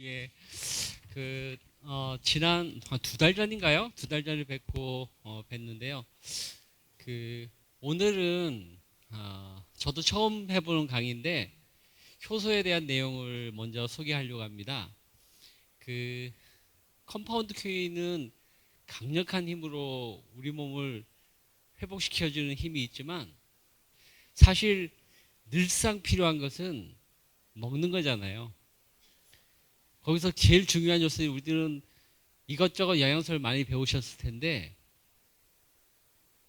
예, 지난 두 달 전인가요? 두 달 전에 뵙고 뵀는데요. 오늘은 저도 처음 해보는 강의인데 효소에 대한 내용을 먼저 소개하려고 합니다. 그 컴파운드 K는 강력한 힘으로 우리 몸을 회복시켜주는 힘이 있지만 사실 늘상 필요한 것은 먹는 거잖아요. 거기서 제일 중요한 요소는 우리들은 이것저것 영양소를 많이 배우셨을 텐데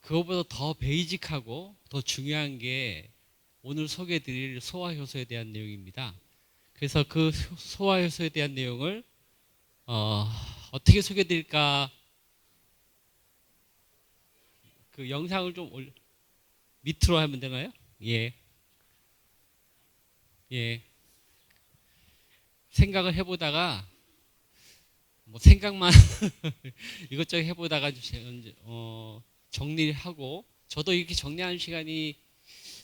그거보다 더 베이직하고 더 중요한 게 오늘 소개해드릴 소화효소에 대한 내용입니다. 그래서 그 소화효소에 대한 내용을 어떻게 소개해드릴까? 그 영상을 좀 밑으로 하면 되나요? 예, 예. 생각을 해보다가 뭐 생각만 이것저것 해보다가 정리를 하고 저도 이렇게 정리하는 시간이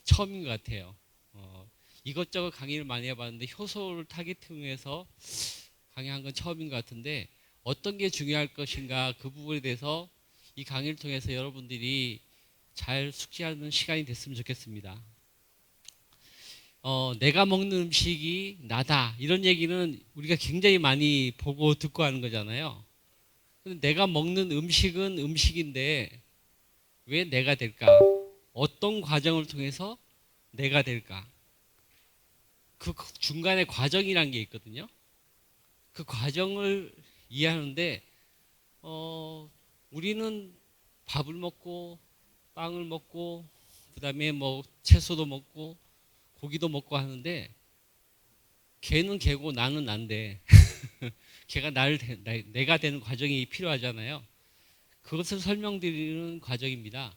처음인 것 같아요. 이것저것 강의를 많이 해봤는데 효소를 타겟팅해서 강의한 건 처음인 것 같은데 어떤 게 중요할 것인가 그 부분에 대해서 이 강의를 통해서 여러분들이 잘 숙지하는 시간이 됐으면 좋겠습니다. 내가 먹는 음식이 나다 이런 얘기는 우리가 굉장히 많이 보고 듣고 하는 거잖아요. 근데 내가 먹는 음식은 음식인데 왜 내가 될까? 어떤 과정을 통해서 내가 될까? 그 중간에 과정이란 게 있거든요. 그 과정을 이해하는데 우리는 밥을 먹고 빵을 먹고 그다음에 뭐 채소도 먹고 고기도 먹고 하는데 걔는 걔고 나는 난데 걔가 내가 되는 과정이 필요하잖아요. 그것을 설명드리는 과정입니다.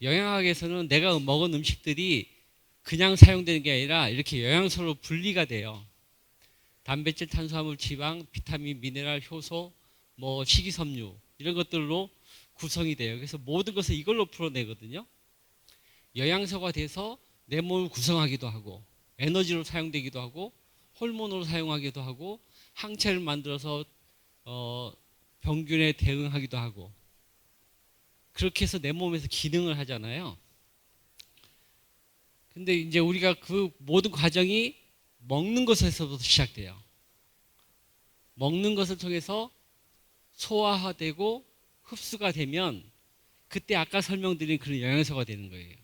영양학에서는 내가 먹은 음식들이 그냥 사용되는 게 아니라 이렇게 영양소로 분리가 돼요. 단백질, 탄수화물, 지방, 비타민, 미네랄, 효소, 뭐 식이섬유 이런 것들로 구성이 돼요. 그래서 모든 것을 이걸로 풀어내거든요. 영양소가 돼서 내 몸을 구성하기도 하고 에너지로 사용되기도 하고 호르몬으로 사용하기도 하고 항체를 만들어서 병균에 대응하기도 하고 그렇게 해서 내 몸에서 기능을 하잖아요. 근데 이제 우리가 그 모든 과정이 먹는 것에서부터 시작돼요. 먹는 것을 통해서 소화되고 흡수가 되면 그때 아까 설명드린 그런 영양소가 되는 거예요.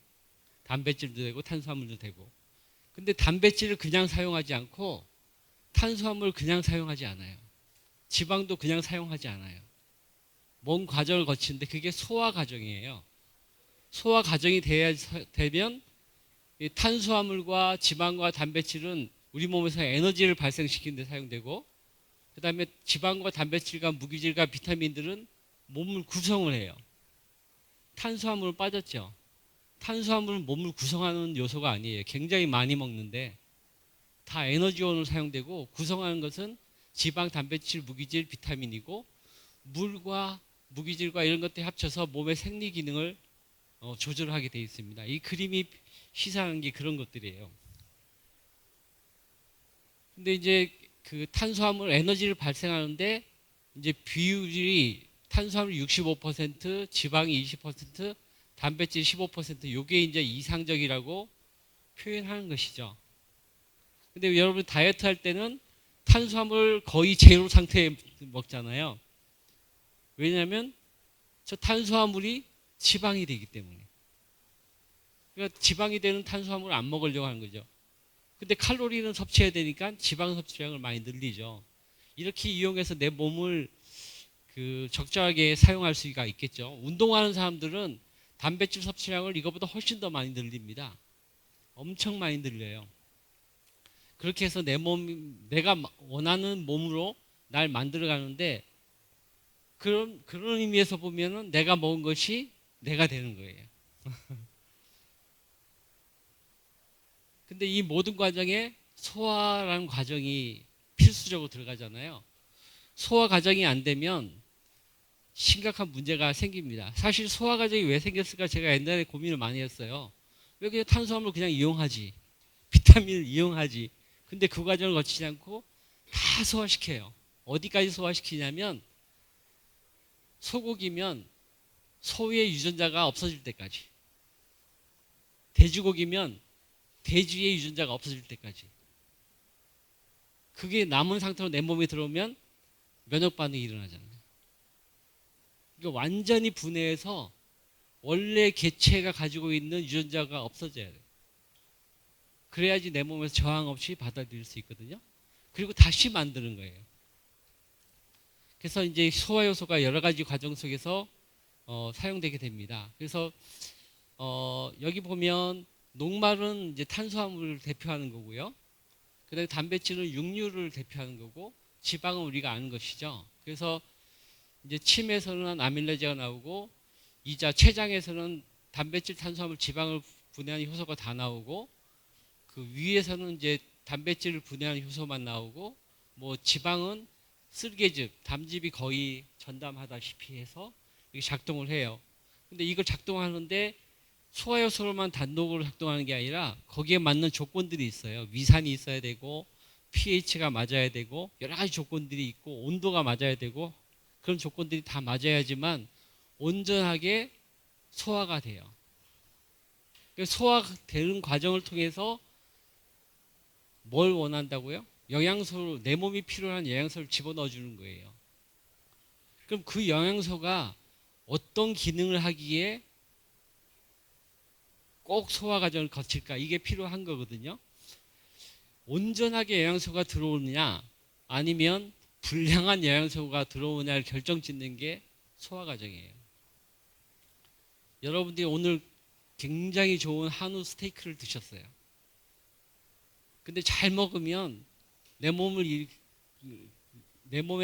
단백질도 되고 탄수화물도 되고. 근데 단백질을 그냥 사용하지 않고 탄수화물을 그냥 사용하지 않아요. 지방도 그냥 사용하지 않아요. 뭔 과정을 거치는데 그게 소화 과정이에요. 소화 과정이 되면 이 탄수화물과 지방과 단백질은 우리 몸에서 에너지를 발생시키는 데 사용되고 그 다음에 지방과 단백질과 무기질과 비타민들은 몸을 구성을 해요. 탄수화물은 빠졌죠. 탄수화물은 몸을 구성하는 요소가 아니에요. 굉장히 많이 먹는데 다 에너지원으로 사용되고 구성하는 것은 지방, 단백질, 무기질, 비타민이고 물과 무기질과 이런 것들이 합쳐서 몸의 생리 기능을 조절하게 되어 있습니다. 이 그림이 시사하는 게 그런 것들이에요. 근데 이제 그 탄수화물 에너지를 발생하는데 이제 비율이 탄수화물 65%, 지방이 20%, 단백질 15% 요게 이제 이상적이라고 표현하는 것이죠. 근데 여러분 다이어트 할 때는 탄수화물 거의 제로 상태에 먹잖아요. 왜냐하면 저 탄수화물이 지방이 되기 때문에. 그러니까 지방이 되는 탄수화물을 안 먹으려고 하는 거죠. 근데 칼로리는 섭취해야 되니까 지방 섭취량을 많이 늘리죠. 이렇게 이용해서 내 몸을 적절하게 사용할 수가 있겠죠. 운동하는 사람들은 단백질 섭취량을 이거보다 훨씬 더 많이 늘립니다. 엄청 많이 늘려요. 그렇게 해서 내가 원하는 몸으로 날 만들어 가는데 그런 의미에서 보면은 내가 먹은 것이 내가 되는 거예요. 근데 이 모든 과정에 소화라는 과정이 필수적으로 들어가잖아요. 소화 과정이 안 되면 심각한 문제가 생깁니다. 사실 소화 과정이 왜 생겼을까 제가 옛날에 고민을 많이 했어요. 왜 탄수화물 그냥 이용하지? 비타민을 이용하지? 근데 그 과정을 거치지 않고 다 소화시켜요. 어디까지 소화시키냐면 소고기면 소의 유전자가 없어질 때까지, 돼지고기면 돼지의 유전자가 없어질 때까지. 그게 남은 상태로 내 몸에 들어오면 면역 반응이 일어나잖아요. 그러니까 완전히 분해해서 원래 개체가 가지고 있는 유전자가 없어져야 돼요. 그래야지 내 몸에서 저항 없이 받아들일 수 있거든요. 그리고 다시 만드는 거예요. 그래서 이제 소화 요소가 여러 가지 과정 속에서 사용되게 됩니다. 그래서 여기 보면 녹말은 이제 탄수화물을 대표하는 거고요. 그다음에 단백질은 육류를 대표하는 거고, 지방은 우리가 아는 것이죠. 그래서 이제 침에서는 아밀레제가 나오고, 이자 췌장에서는 단백질, 탄수화물, 지방을 분해하는 효소가 다 나오고, 그 위에서는 이제 단백질을 분해하는 효소만 나오고, 뭐 지방은 쓸개즙, 담즙이 거의 전담하다시피 해서 이게 작동을 해요. 근데 이걸 작동하는데 소화효소로만 단독으로 작동하는 게 아니라 거기에 맞는 조건들이 있어요. 위산이 있어야 되고, pH가 맞아야 되고, 여러 가지 조건들이 있고, 온도가 맞아야 되고, 그런 조건들이 다 맞아야지만 온전하게 소화가 돼요. 소화되는 과정을 통해서 뭘 원한다고요? 영양소를, 내 몸이 필요한 영양소를 집어넣어 주는 거예요. 그럼 그 영양소가 어떤 기능을 하기에 꼭 소화 과정을 거칠까? 이게 필요한 거거든요. 온전하게 영양소가 들어오느냐 아니면 불량한 영양소가 들어오느냐를 결정짓는 게 소화 과정이에요. 여러분들이 오늘 굉장히 좋은 한우 스테이크를 드셨어요. 근데 잘 먹으면 내 몸에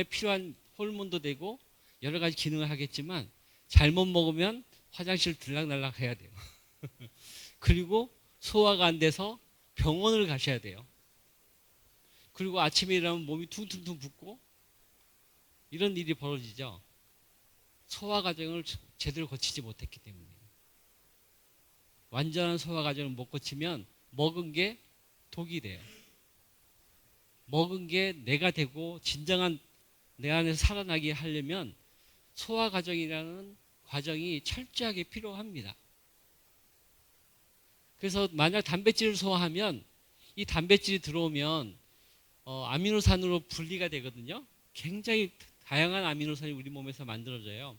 필요한 호르몬도 되고 여러 가지 기능을 하겠지만, 잘못 먹으면 화장실 들락날락 해야 돼요. 그리고 소화가 안 돼서 병원을 가셔야 돼요. 그리고 아침에 일어나면 몸이 퉁퉁퉁 붓고 이런 일이 벌어지죠. 소화 과정을 제대로 거치지 못했기 때문에. 완전한 소화 과정을 못 거치면 먹은 게 독이 돼요. 먹은 게 내가 되고 진정한 내 안에서 살아나게 하려면 소화 과정이라는 과정이 철저하게 필요합니다. 그래서 만약 단백질을 소화하면 이 단백질이 들어오면 아미노산으로 분리가 되거든요. 굉장히 다양한 아미노산이 우리 몸에서 만들어져요.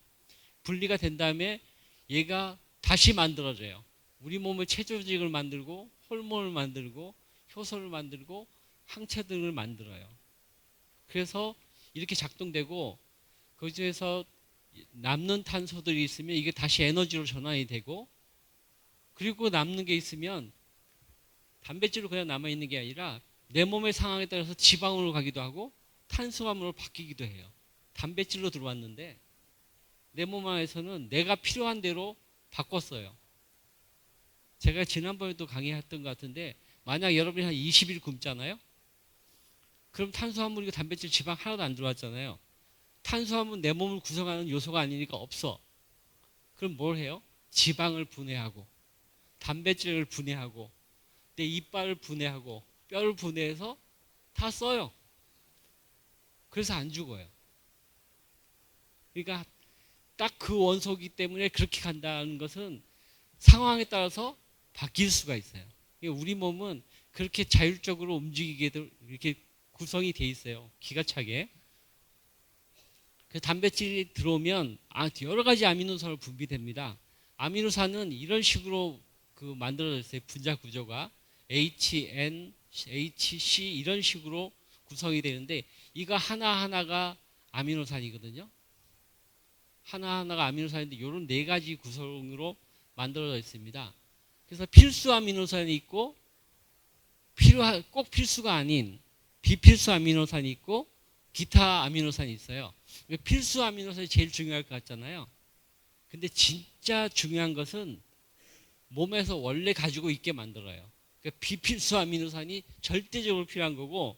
분리가 된 다음에 얘가 다시 만들어져요. 우리 몸의 체조직을 만들고, 호르몬을 만들고, 효소를 만들고, 항체 등을 만들어요. 그래서 이렇게 작동되고, 그 중에서 남는 탄소들이 있으면 이게 다시 에너지로 전환이 되고, 그리고 남는 게 있으면 단백질로 그냥 남아있는 게 아니라 내 몸의 상황에 따라서 지방으로 가기도 하고 탄수화물로 바뀌기도 해요. 단백질로 들어왔는데 내 몸 안에서는 내가 필요한 대로 바꿨어요. 제가 지난번에도 강의했던 것 같은데, 만약 여러분이 한 20일 굶잖아요. 그럼 탄수화물이고 단백질, 지방 하나도 안 들어왔잖아요. 탄수화물은 내 몸을 구성하는 요소가 아니니까 없어. 그럼 뭘 해요? 지방을 분해하고, 단백질을 분해하고, 내 이빨을 분해하고, 뼈를 분해해서 다 써요. 그래서 안 죽어요. 그러니까 딱 그 원소이기 때문에 그렇게 간다는 것은 상황에 따라서 바뀔 수가 있어요. 그러니까 우리 몸은 그렇게 자율적으로 움직이게 이렇게 구성이 돼 있어요. 기가 차게. 그 단백질이 들어오면 여러 가지 아미노산을 분비됩니다. 아미노산은 이런 식으로 만들어져 있어요. 분자 구조가 HN, HC 이런 식으로 구성이 되는데, 이거 하나하나가 아미노산이거든요. 하나하나가 아미노산인데 이런 네 가지 구성으로 만들어져 있습니다. 그래서 필수 아미노산이 있고 꼭 필수가 아닌 비필수 아미노산이 있고 기타 아미노산이 있어요. 필수 아미노산이 제일 중요할 것 같잖아요. 근데 진짜 중요한 것은 몸에서 원래 가지고 있게 만들어요. 그러니까 비필수 아미노산이 절대적으로 필요한 거고,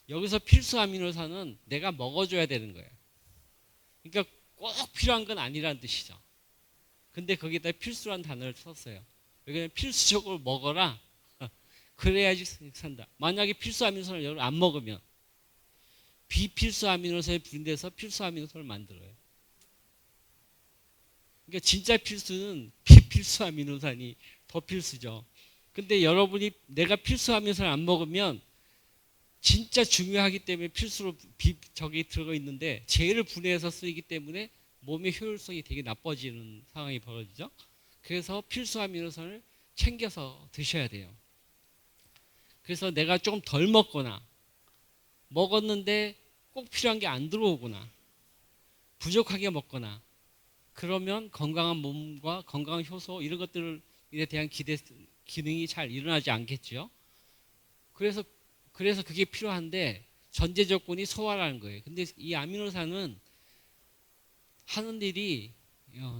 여기서 필수 아미노산은 내가 먹어줘야 되는 거예요. 그러니까 꼭 필요한 건 아니라는 뜻이죠. 근데 거기다 필수란 단어를 썼어요. 여기는 필수적으로 먹어라. 그래야지 산다. 만약에 필수 아미노산을 여러분 안 먹으면, 비필수 아미노산에 분리돼서 필수 아미노산을 만들어요. 그러니까 진짜 필수는 비필수 아미노산이 더 필수죠. 근데 여러분이 내가 필수 아미노산을 안 먹으면 진짜 중요하기 때문에 필수로 저기 들어가 있는데 쟤를 분해해서 쓰이기 때문에 몸의 효율성이 되게 나빠지는 상황이 벌어지죠. 그래서 필수 아미노산을 챙겨서 드셔야 돼요. 그래서 내가 조금 덜 먹거나 먹었는데 꼭 필요한 게 안 들어오거나 부족하게 먹거나 그러면 건강한 몸과 건강한 효소 이런 것들에 대한 기능이 잘 일어나지 않겠죠. 그래서 그게 필요한데 전제 조건이 소화라는 거예요. 근데 이 아미노산은 하는 일이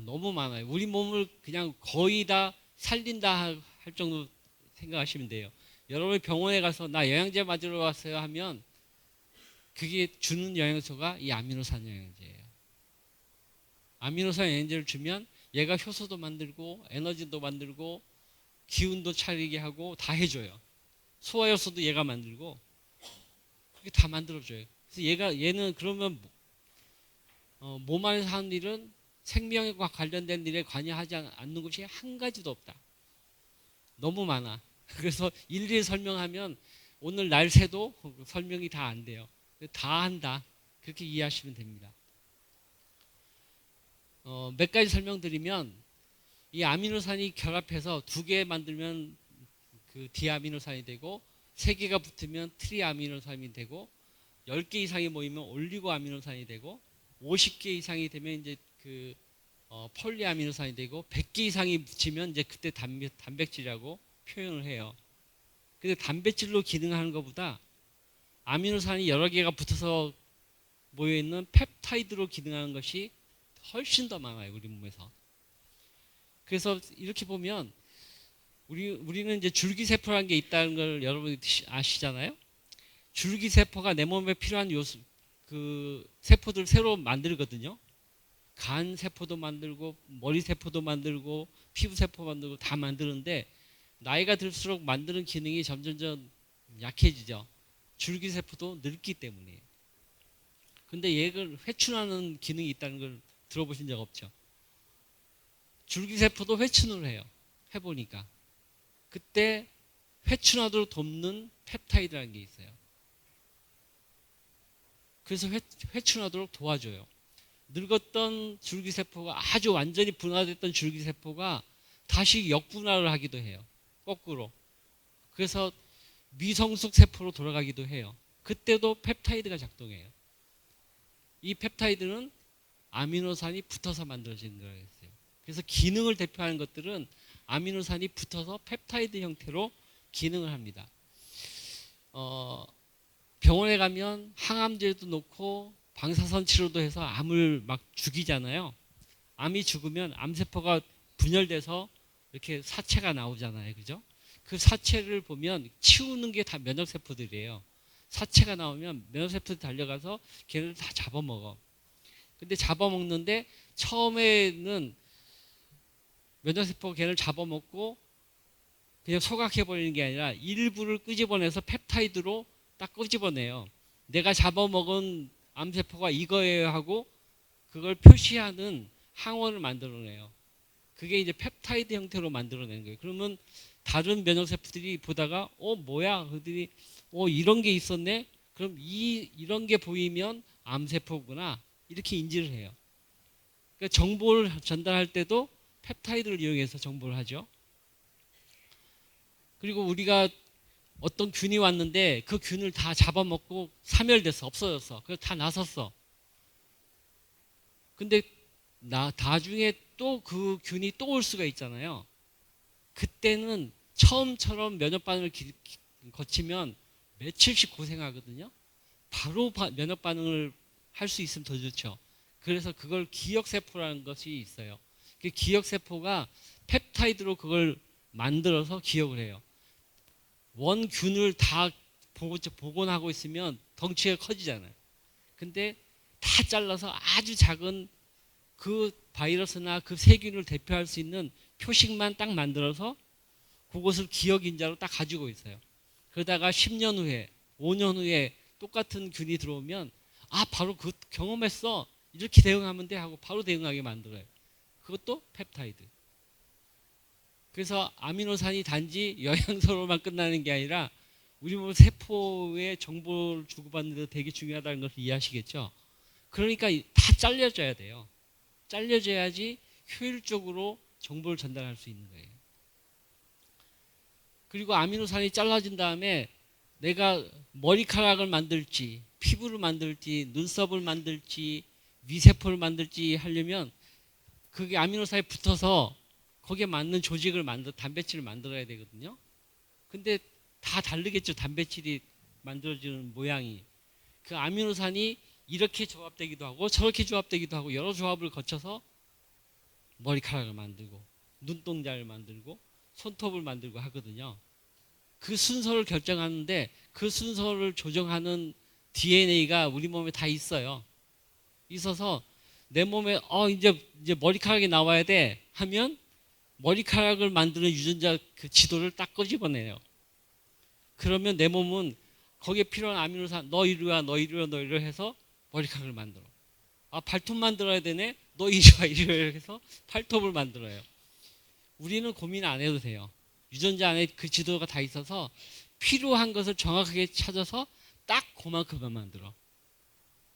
너무 많아요. 우리 몸을 그냥 거의 다 살린다 할 정도 생각하시면 돼요. 여러분이 병원에 가서 나 영양제 맞으러 왔어요 하면 그게 주는 영양소가 이 아미노산 영양제예요. 아미노산 영양제를 주면 얘가 효소도 만들고 에너지도 만들고 기운도 차리게 하고 다 해줘요. 소화효소도 얘가 만들고 그게 다 만들어줘요. 그래서 얘는 그러면 몸 안에서 하는 일은 생명과 관련된 일에 관여하지 않는 것이 한 가지도 없다. 너무 많아. 그래서 일일이 설명하면 오늘 날 새도 설명이 다 안 돼요. 다 한다. 그렇게 이해하시면 됩니다. 몇 가지 설명드리면 이 아미노산이 결합해서 2개 만들면 그 디아미노산이 되고 3개가 붙으면 트리아미노산이 되고 10개 이상이 모이면 올리고 아미노산이 되고 50개 이상이 되면 이제 그 폴리아미노산이 되고 100개 이상이 붙이면 이제 그때 단백질이라고 표현을 해요. 근데 단백질로 기능하는 것보다 아미노산이 여러 개가 붙어서 모여있는 펩타이드로 기능하는 것이 훨씬 더 많아요. 우리 몸에서. 그래서 이렇게 보면 우리는 이제 줄기세포라는 게 있다는 걸 여러분이 아시잖아요. 줄기세포가 내 몸에 필요한 요소, 그 세포들 새로 만들거든요. 간 세포도 만들고 머리 세포도 만들고 피부 세포 만들고 다 만드는데 나이가 들수록 만드는 기능이 점점 약해지죠. 줄기세포도 늙기 때문이에요. 근데 얘를 회춘하는 기능이 있다는 걸 들어보신 적 없죠? 줄기세포도 회춘을 해요. 해보니까. 그때 회춘하도록 돕는 펩타이드라는 게 있어요. 그래서 회춘하도록 도와줘요. 늙었던 줄기세포가 아주 완전히 분화됐던 줄기세포가 다시 역분화를 하기도 해요. 거꾸로. 그래서 미성숙 세포로 돌아가기도 해요. 그때도 펩타이드가 작동해요. 이 펩타이드는 아미노산이 붙어서 만들어지는 거였어요. 그래서 기능을 대표하는 것들은 아미노산이 붙어서 펩타이드 형태로 기능을 합니다. 병원에 가면 항암제도 놓고 방사선 치료도 해서 암을 막 죽이잖아요. 암이 죽으면 암세포가 분열돼서 이렇게 사체가 나오잖아요. 그죠? 그 사체를 보면 치우는 게 다 면역세포들이에요. 사체가 나오면 면역세포들이 달려가서 걔를 다 잡아먹어. 근데 잡아먹는데 처음에는 면역세포가 걔를 잡아먹고 그냥 소각해버리는 게 아니라 일부를 끄집어내서 펩타이드로 딱 끄집어내요. 내가 잡아먹은 암세포가 이거예요 하고 그걸 표시하는 항원을 만들어내요. 그게 이제 펩타이드 형태로 만들어내는 거예요. 그러면 다른 면역세포들이 보다가 뭐야? 그들이 이런 게 있었네? 그럼 이런 게 보이면 암세포구나. 이렇게 인지를 해요. 그러니까 정보를 전달할 때도 펩타이드를 이용해서 정보를 하죠. 그리고 우리가 어떤 균이 왔는데 그 균을 다 잡아먹고 사멸됐어. 없어졌어. 그래서 다 나섰어. 근데 나중에 또 그 균이 또 올 수가 있잖아요. 그때는 처음처럼 면역 반응을 거치면 며칠씩 고생하거든요. 바로 면역 반응을 할 수 있으면 더 좋죠. 그래서 그걸 기억세포라는 것이 있어요. 그 기억세포가 펩타이드로 그걸 만들어서 기억을 해요. 원균을 다 복원하고 있으면 덩치가 커지잖아요. 근데 다 잘라서 아주 작은 그 바이러스나 그 세균을 대표할 수 있는 표식만 딱 만들어서 그것을 기억인자로 딱 가지고 있어요. 그러다가 10년 후에, 5년 후에 똑같은 균이 들어오면 아, 바로 그 경험했어. 이렇게 대응하면 돼 하고 바로 대응하게 만들어요. 그것도 펩타이드. 그래서 아미노산이 단지 영양소로만 끝나는 게 아니라 우리 몸 세포의 정보를 주고받는 데 되게 중요하다는 것을 이해하시겠죠? 그러니까 다 잘려져야 돼요. 잘려져야지 효율적으로 정보를 전달할 수 있는 거예요. 그리고 아미노산이 잘라진 다음에 내가 머리카락을 만들지, 피부를 만들지, 눈썹을 만들지, 위세포를 만들지 하려면 그게 아미노산에 붙어서 거기에 맞는 조직을 단백질을 만들어야 되거든요. 근데 다 다르겠죠. 단백질이 만들어지는 모양이. 그 아미노산이 이렇게 조합되기도 하고 저렇게 조합되기도 하고 여러 조합을 거쳐서 머리카락을 만들고 눈동자를 만들고 손톱을 만들고 하거든요. 그 순서를 결정하는데 그 순서를 조정하는 DNA가 우리 몸에 다 있어요. 있어서 내 몸에 이제 머리카락이 나와야 돼 하면 머리카락을 만드는 유전자 그 지도를 딱 끄집어내요. 그러면 내 몸은 거기에 필요한 아미노산 너 이리 와, 너 이리 와, 너 이리 와 해서 머리카락을 만들어. 아, 발톱 만들어야 되네. 너 이리 와, 이리 와 해서 발톱을 만들어요. 우리는 고민 안 해도 돼요. 유전자 안에 그 지도가 다 있어서 필요한 것을 정확하게 찾아서 딱 그만큼만 만들어.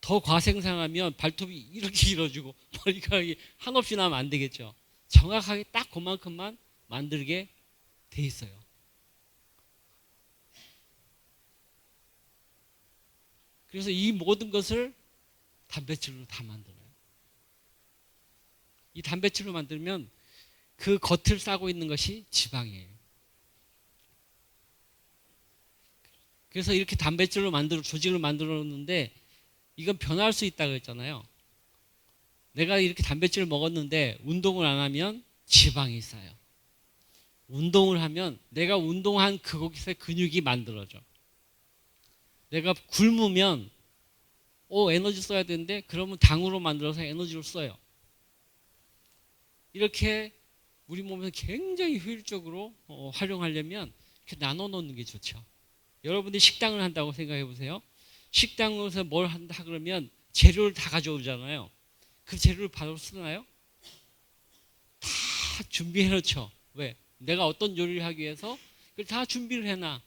더 과생산하면 발톱이 이렇게 길어지고 머리카락이 한없이 나면 안 되겠죠. 정확하게 딱 그만큼만 만들게 돼 있어요. 그래서 이 모든 것을 단백질로 다 만들어요. 이 단백질로 만들면 그 겉을 싸고 있는 것이 지방이에요. 그래서 이렇게 단백질로 조직을 만들어 놓는데 이건 변할 수 있다고 했잖아요. 내가 이렇게 단백질을 먹었는데 운동을 안 하면 지방이 쌓여. 운동을 하면 내가 운동한 그곳에 근육이 만들어져. 내가 굶으면 에너지 써야 되는데 그러면 당으로 만들어서 에너지를 써요. 이렇게 우리 몸에서 굉장히 효율적으로 활용하려면 이렇게 나눠 놓는 게 좋죠. 여러분들이 식당을 한다고 생각해 보세요. 식당에서 뭘 한다 그러면 재료를 다 가져오잖아요. 그 재료를 바로 쓰나요? 다 준비해 놓죠. 왜? 내가 어떤 요리를 하기 위해서 그걸 다 준비를 해놔.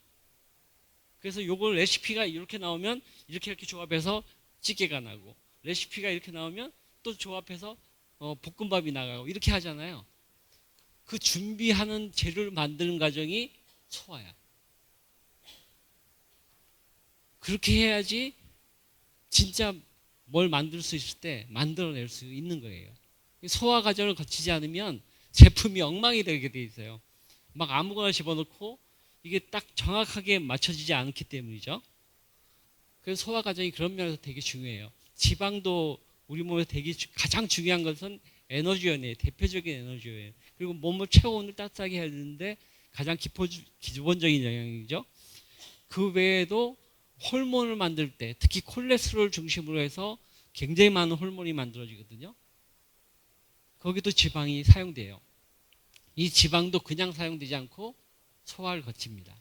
그래서 요걸 레시피가 이렇게 나오면 이렇게 조합해서 찌개가 나고 레시피가 이렇게 나오면 또 조합해서 볶음밥이 나가고 이렇게 하잖아요. 그 준비하는 재료를 만드는 과정이 소화야. 그렇게 해야지 진짜 뭘 만들 수 있을 때 만들어낼 수 있는 거예요. 소화 과정을 거치지 않으면 제품이 엉망이 되게 돼 있어요. 막 아무거나 집어넣고 이게 딱 정확하게 맞춰지지 않기 때문이죠. 그래서 소화 과정이 그런 면에서 되게 중요해요. 지방도 우리 몸에 되게 가장 중요한 것은 에너지원이에요. 대표적인 에너지원이에요. 그리고 몸을 체온을 따뜻하게 해야 되는데 가장 기본적인 영역이죠. 그 외에도 호르몬을 만들 때 특히 콜레스테롤 중심으로 해서 굉장히 많은 호르몬이 만들어지거든요. 거기도 지방이 사용돼요. 이 지방도 그냥 사용되지 않고 소화를 거칩니다.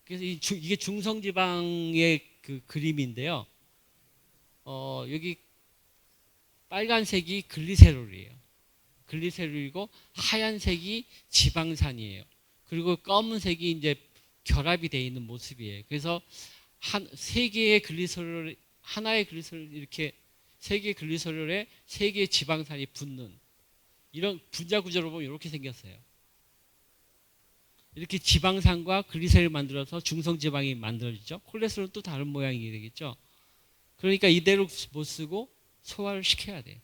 그래서 이게 중성지방의 그 그림인데요. 여기 빨간색이 글리세롤이에요. 글리세롤이고 하얀색이 지방산이에요. 그리고 검은색이 이제 결합이 되어 있는 모습이에요. 그래서 세 개의 글리세롤, 하나의 글리세롤 이렇게 세 개의 글리세롤에 세 개의 지방산이 붙는 이런 분자 구조로 보면 이렇게 생겼어요. 이렇게 지방산과 글리세롤을 만들어서 중성지방이 만들어지죠. 콜레스테롤은 또 다른 모양이 되겠죠. 그러니까 이대로 못 쓰고 소화를 시켜야 돼요.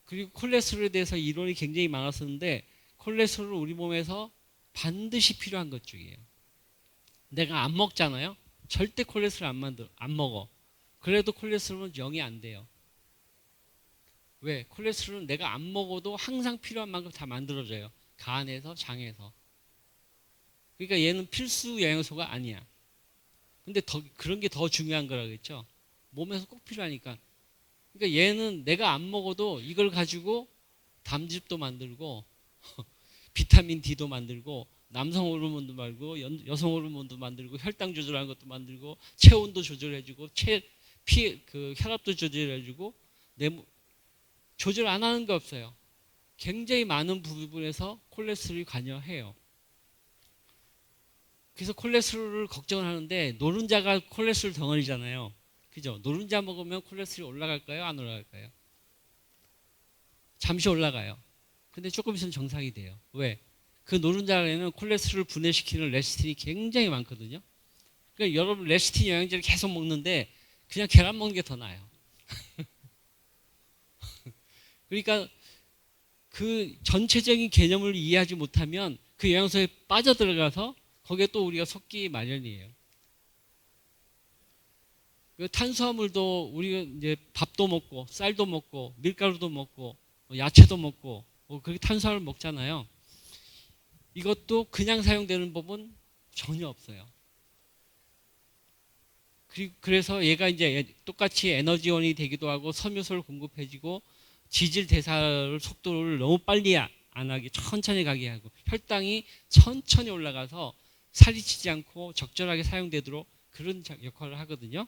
그리고 콜레스테롤에 대해서 이론이 굉장히 많았었는데 콜레스테롤은 우리 몸에서 반드시 필요한 것 중이에요. 내가 안 먹잖아요. 절대 콜레스테롤 안 먹어. 그래도 콜레스테롤은 0이 안 돼요. 왜? 콜레스테롤은 내가 안 먹어도 항상 필요한 만큼 다 만들어져요. 간에서 장에서. 그러니까 얘는 필수 영양소가 아니야. 근데 그런 게 더 중요한 거라겠죠. 몸에서 꼭 필요하니까. 그러니까 얘는 내가 안 먹어도 이걸 가지고 담즙도 만들고 비타민 D도 만들고 남성 호르몬도 말고 여성 호르몬도 만들고 혈당 조절하는 것도 만들고 체온도 조절해주고 그 혈압도 조절해주고 조절 안 하는 게 없어요. 굉장히 많은 부분에서 콜레스테롤이 관여해요. 그래서 콜레스테롤을 걱정을 하는데 노른자가 콜레스테롤 덩어리잖아요. 그죠? 노른자 먹으면 콜레스테롤이 올라갈까요? 안 올라갈까요? 잠시 올라가요. 근데 조금 있으면 정상이 돼요. 왜? 그 노른자에는 콜레스테롤을 분해시키는 레시틴이 굉장히 많거든요. 그러니까 여러분 레시틴 영양제를 계속 먹는데 그냥 계란 먹는 게 더 나아요. 그러니까 그 전체적인 개념을 이해하지 못하면 그 영양소에 빠져들어가서 거기에 또 우리가 속기 마련이에요. 그 탄수화물도 우리가 이제 밥도 먹고 쌀도 먹고 밀가루도 먹고 야채도 먹고 그렇게 탄수화물 먹잖아요. 이것도 그냥 사용되는 법은 전혀 없어요. 그래서 얘가 이제 똑같이 에너지원이 되기도 하고 섬유소를 공급해주고 지질 대사 속도를 너무 빨리 안 하게 천천히 가게 하고 혈당이 천천히 올라가서 살이 찌지 않고 적절하게 사용되도록 그런 역할을 하거든요.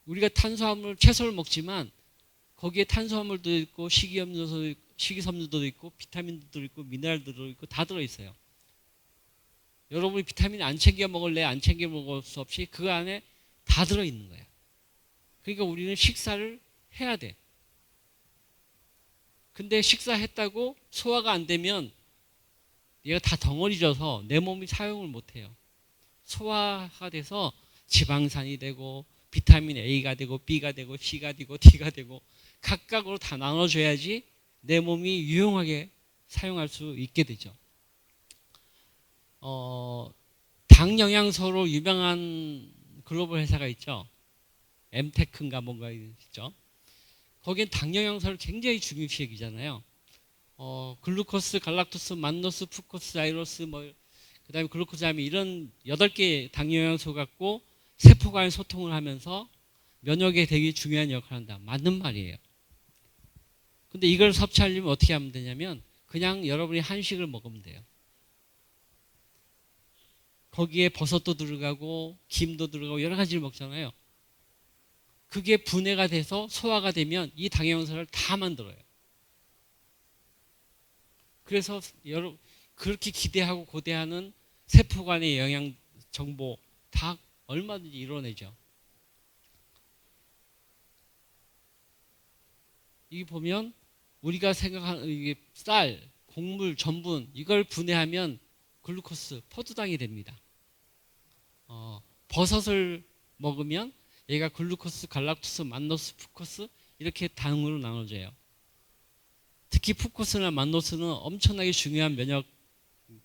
우리가 탄수화물, 채소를 먹지만 거기에 탄수화물도 있고 식이섬유도 있고 비타민도 있고 미네랄도 있고 다 들어있어요. 여러분이 비타민 안 챙겨 먹을래? 안 챙겨 먹을 수 없이 그 안에 다 들어있는 거예요. 그러니까 우리는 식사를 해야 돼. 근데 식사했다고 소화가 안 되면 얘가 다 덩어리져서 내 몸이 사용을 못해요. 소화가 돼서 지방산이 되고 비타민 A가 되고 B가 되고 C가 되고 D가 되고 각각으로 다 나눠줘야지 내 몸이 유용하게 사용할 수 있게 되죠. 당 영양소로 유명한 글로벌 회사가 있죠. 엠테크인가 뭔가 있죠. 거기엔 당 영양소를 굉장히 중요시 여기잖아요. 글루코스, 갈락토스, 만노스, 푸코스, 아이로스, 그다음에 글루코자민 이런 8개 당 영양소 갖고 세포 간의 소통을 하면서 면역에 되게 중요한 역할을 한다. 맞는 말이에요. 근데 이걸 섭취하려면 어떻게 하면 되냐면 그냥 여러분이 한식을 먹으면 돼요. 거기에 버섯도 들어가고 김도 들어가고 여러 가지를 먹잖아요. 그게 분해가 돼서 소화가 되면 이 당 영양소를 다 만들어요. 그래서 그렇게 기대하고 고대하는 세포 간의 영양 정보 다 얼마든지 이뤄내죠. 이게 보면 우리가 생각하는 이게 쌀, 곡물, 전분 이걸 분해하면 글루코스, 포도당이 됩니다. 버섯을 먹으면 얘가 글루코스, 갈락토스, 만노스, 푸코스 이렇게 당으로 나눠져요. 특히 푸코스나 만노스는 엄청나게 중요한 면역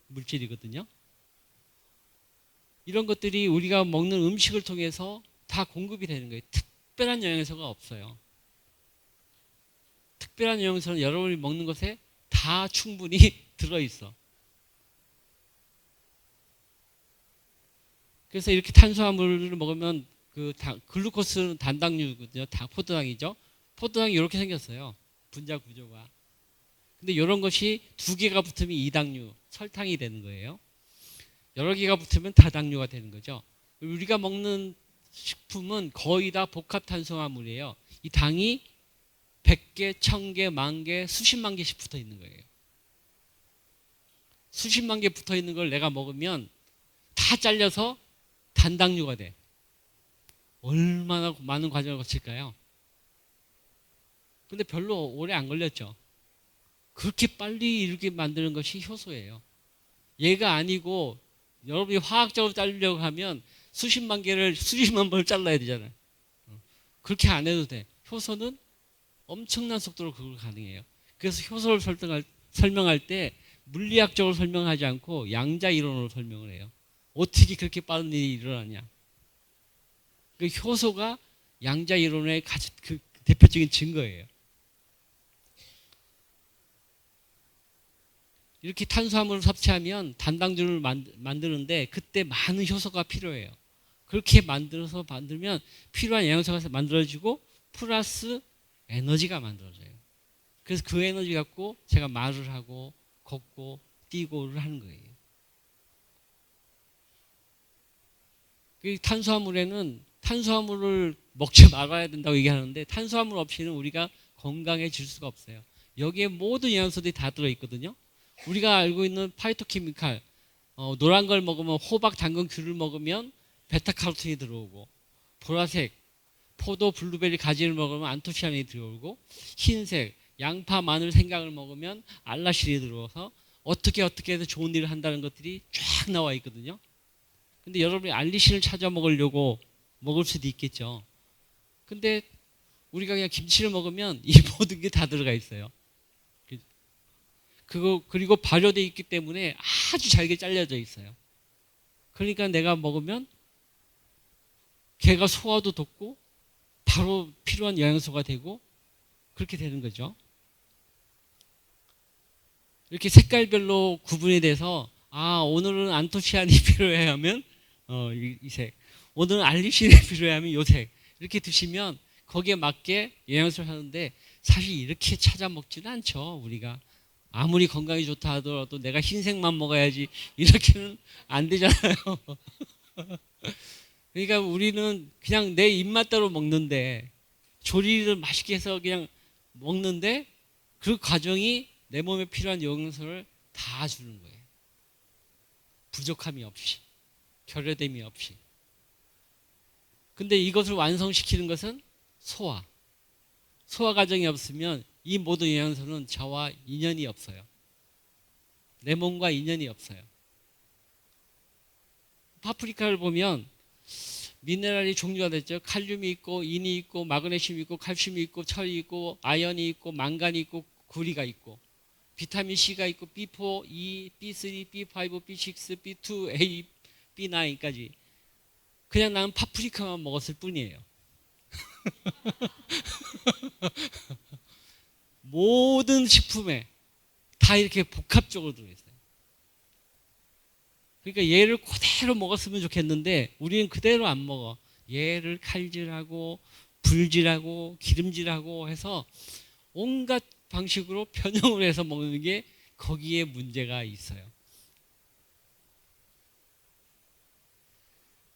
물질이거든요. 이런 것들이 우리가 먹는 음식을 통해서 다 공급이 되는 거예요. 특별한 영양소가 없어요. 특별한 영양소는 여러분이 먹는 것에 다 충분히 들어있어. 그래서 이렇게 탄수화물을 먹으면 글루코스는 단당류거든요. 포도당이죠. 포도당이 이렇게 생겼어요. 분자 구조가. 근데 이런 것이 2개가 붙으면 이당류, 설탕이 되는 거예요. 여러 개가 붙으면 다당류가 되는 거죠. 우리가 먹는 식품은 거의 다 복합 탄수화물이에요. 이 당이 100개, 1000개, 10,000개, 수십만 개씩 붙어 있는 거예요. 수십만 개 붙어 있는 걸 내가 먹으면 다 잘려서 단당류가 돼. 얼마나 많은 과정을 거칠까요? 근데 별로 오래 안 걸렸죠. 그렇게 빨리 이렇게 만드는 것이 효소예요. 얘가 아니고 여러분이 화학적으로 자르려고 하면 수십만 개를 수십만 번을 잘라야 되잖아요. 그렇게 안 해도 돼. 효소는 엄청난 속도로 그걸 가능해요. 그래서 효소를 설명할 때 물리학적으로 설명하지 않고 양자 이론으로 설명을 해요. 어떻게 그렇게 빠른 일이 일어나냐. 그 효소가 양자 이론의 그 대표적인 증거예요. 이렇게 탄수화물을 섭취하면 단당류를 만드는데 그때 많은 효소가 필요해요. 그렇게 만들면 필요한 영양소가 만들어지고 플러스 에너지가 만들어져요. 그래서 그 에너지 갖고 제가 말을 하고 걷고 뛰고를 하는 거예요. 그 탄수화물에는 탄수화물을 먹지 말아야 된다고 얘기하는데 탄수화물 없이는 우리가 건강해질 수가 없어요. 여기에 모든 영양소들이 다 들어있거든요. 우리가 알고 있는 파이토케미칼, 노란 걸 먹으면 호박, 당근, 귤을 먹으면 베타카로틴이 들어오고, 보라색, 포도, 블루베리, 가지를 먹으면 안토시아닌이 들어오고, 흰색, 양파, 마늘, 생강을 먹으면 알라신이 들어와서 어떻게 해서 좋은 일을 한다는 것들이 쫙 나와 있거든요. 근데 여러분이 알리신을 찾아 먹으려고 먹을 수도 있겠죠. 근데 우리가 그냥 김치를 먹으면 이 모든 게 다 들어가 있어요. 그리고 발효되어 있기 때문에 아주 잘게 잘려져 있어요. 그러니까 내가 먹으면 걔가 소화도 돕고 바로 필요한 영양소가 되고 그렇게 되는 거죠. 이렇게 색깔별로 구분이 돼서 오늘은 안토시아닌이 필요해 하면 이 색, 오늘은 알리신이 필요해 하면 이 색, 이렇게 드시면 거기에 맞게 영양소를 하는데 사실 이렇게 찾아 먹지는 않죠. 우리가 아무리 건강이 좋다 하더라도 내가 흰색만 먹어야지 이렇게는 안 되잖아요. 그러니까 우리는 그냥 내 입맛대로 먹는데 조리를 맛있게 해서 그냥 먹는데 그 과정이 내 몸에 필요한 영양소를 다 주는 거예요. 부족함이 없이, 결여됨이 없이. 근데 이것을 완성시키는 것은 소화. 소화 과정이 없으면 이 모든 영양소는 저와 인연이 없어요. 내 몸과 인연이 없어요. 파프리카를 보면 미네랄이 종류가 됐죠. 칼륨이 있고 인이 있고 마그네슘이 있고 칼슘이 있고 철이 있고 아연이 있고 망간이 있고 구리가 있고 비타민 C가 있고 B4, E, B3, B5, B6, B2, A, B9까지. 그냥 나는 파프리카만 먹었을 뿐이에요. 모든 식품에 다 이렇게 복합적으로 들어있어요. 그러니까 얘를 그대로 먹었으면 좋겠는데 우리는 그대로 안 먹어. 얘를 칼질하고 불질하고 기름질하고 해서 온갖 방식으로 변형을 해서 먹는 게 거기에 문제가 있어요.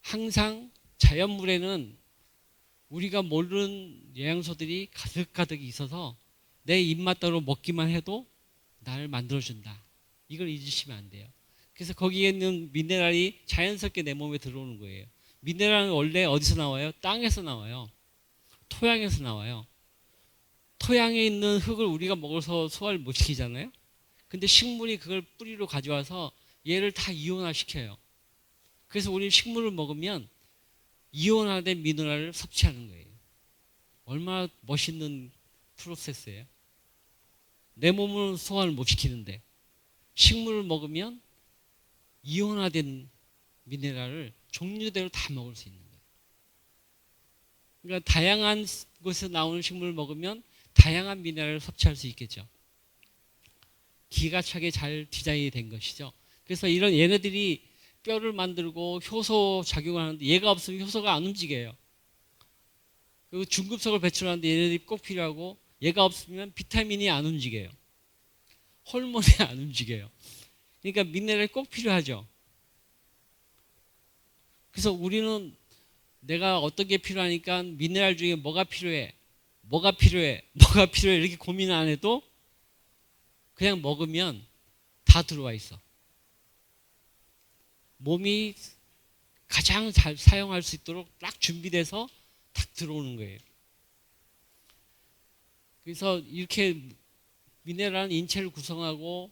항상 자연물에는 우리가 모르는 영양소들이 가득가득 있어서 내 입맛대로 먹기만 해도 나를 만들어준다. 이걸 잊으시면 안 돼요. 그래서 거기에 있는 미네랄이 자연스럽게 내 몸에 들어오는 거예요. 미네랄은 원래 어디서 나와요? 땅에서 나와요. 토양에서 나와요. 토양에 있는 흙을 우리가 먹어서 소화를 못 시키잖아요. 근데 식물이 그걸 뿌리로 가져와서 얘를 다 이온화시켜요. 그래서 우리 식물을 먹으면 이온화된 미네랄을 섭취하는 거예요. 얼마나 멋있는 프로세스예요. 내 몸은 소화를 못 시키는데 식물을 먹으면 이온화된 미네랄을 종류대로 다 먹을 수 있는 거예요. 그러니까 다양한 곳에서 나오는 식물을 먹으면 다양한 미네랄을 섭취할 수 있겠죠. 기가 차게 잘 디자인이 된 것이죠. 그래서 이런 얘네들이 뼈를 만들고 효소 작용을 하는데 얘가 없으면 효소가 안 움직여요. 그리고 중급속을 배출하는데 얘네들이 꼭 필요하고 얘가 없으면 비타민이 안 움직여요. 호르몬이 안 움직여요. 그러니까 미네랄이 꼭 필요하죠. 그래서 우리는 내가 어떤 게 필요하니까 미네랄 중에 뭐가 필요해 이렇게 고민 안 해도 그냥 먹으면 다 들어와 있어. 몸이 가장 잘 사용할 수 있도록 딱 준비돼서 딱 들어오는 거예요. 그래서 이렇게 미네랄은 인체를 구성하고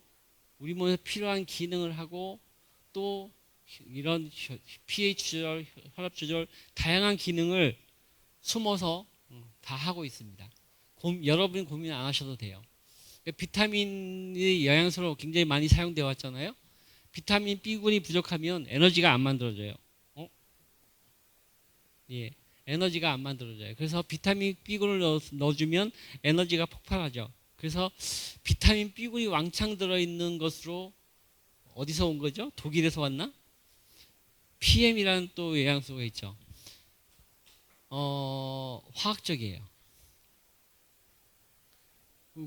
우리 몸에 필요한 기능을 하고 또 이런 pH 조절, 혈압 조절, 다양한 기능을 숨어서 다 하고 있습니다. 여러분이 고민 안 하셔도 돼요. 비타민이 영양소로 굉장히 많이 사용되어 왔잖아요. 비타민 B군이 부족하면 에너지가 안 만들어져요. 예, 에너지가 안 만들어져요. 그래서 비타민 B군을 넣어주면 에너지가 폭발하죠. 그래서 비타민 B군이 왕창 들어있는 것으로 어디서 온 거죠? 독일에서 왔나? PM이라는 또 영양소가 있죠. 화학적이에요.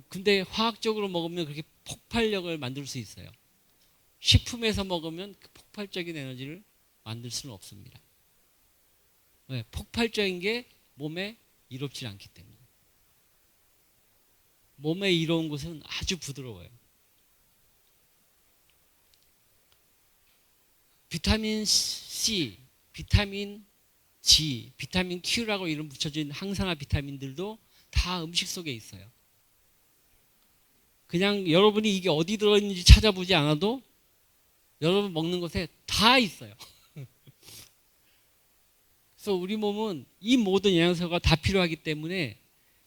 근데 화학적으로 먹으면 그렇게 폭발력을 만들 수 있어요. 식품에서 먹으면 그 폭발적인 에너지를 만들 수는 없습니다. 왜? 폭발적인 게 몸에 이롭지 않기 때문에. 몸에 이로운 것은 아주 부드러워요. 비타민 C, 비타민 G, 비타민 Q라고 이름 붙여진 항산화 비타민들도 다 음식 속에 있어요. 그냥 여러분이 이게 어디 들어있는지 찾아보지 않아도 여러분 먹는 것에 다 있어요. 그래서 우리 몸은 이 모든 영양소가 다 필요하기 때문에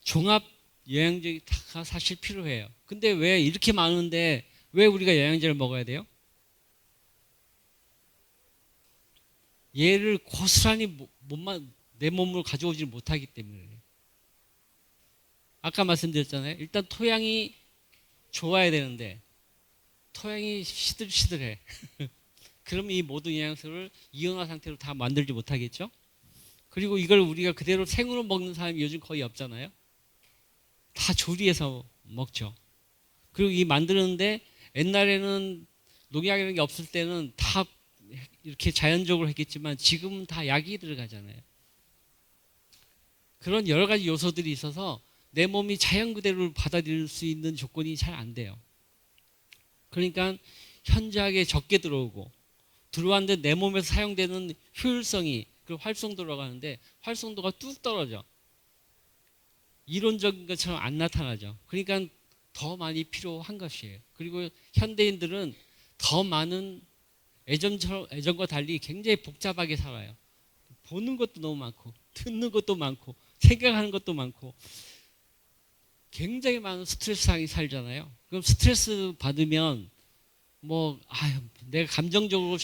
종합 영양제가 사실 필요해요. 근데 왜 이렇게 많은데 왜 우리가 영양제를 먹어야 돼요? 얘를 고스란히 내 몸으로 가져오지 못하기 때문에. 아까 말씀드렸잖아요. 일단 토양이 좋아야 되는데 토양이 시들시들해. 그러면 이 모든 영양소를 이온화 상태로 다 만들지 못하겠죠? 그리고 이걸 우리가 그대로 생으로 먹는 사람이 요즘 거의 없잖아요. 다 조리해서 먹죠. 그리고 이 만드는데 옛날에는 농약이라는 게 없을 때는 다 이렇게 자연적으로 했겠지만 지금은 다 약이 들어가잖아요. 그런 여러 가지 요소들이 있어서 내 몸이 자연 그대로 받아들일 수 있는 조건이 잘 안 돼요. 그러니까 현저하게 적게 들어오고 들어왔는데 내 몸에서 사용되는 효율성이 그리고 활성도라고 하는데 활성도가 뚝 떨어져. 이론적인 것처럼 안 나타나죠. 그러니까 더 많이 필요한 것이에요. 그리고 현대인들은 더 많은 예전과 달리 굉장히 복잡하게 살아요. 보는 것도 너무 많고 듣는 것도 많고 생각하는 것도 많고 굉장히 많은 스트레스상이 살잖아요. 그럼 스트레스 받으면 내가 감정적으로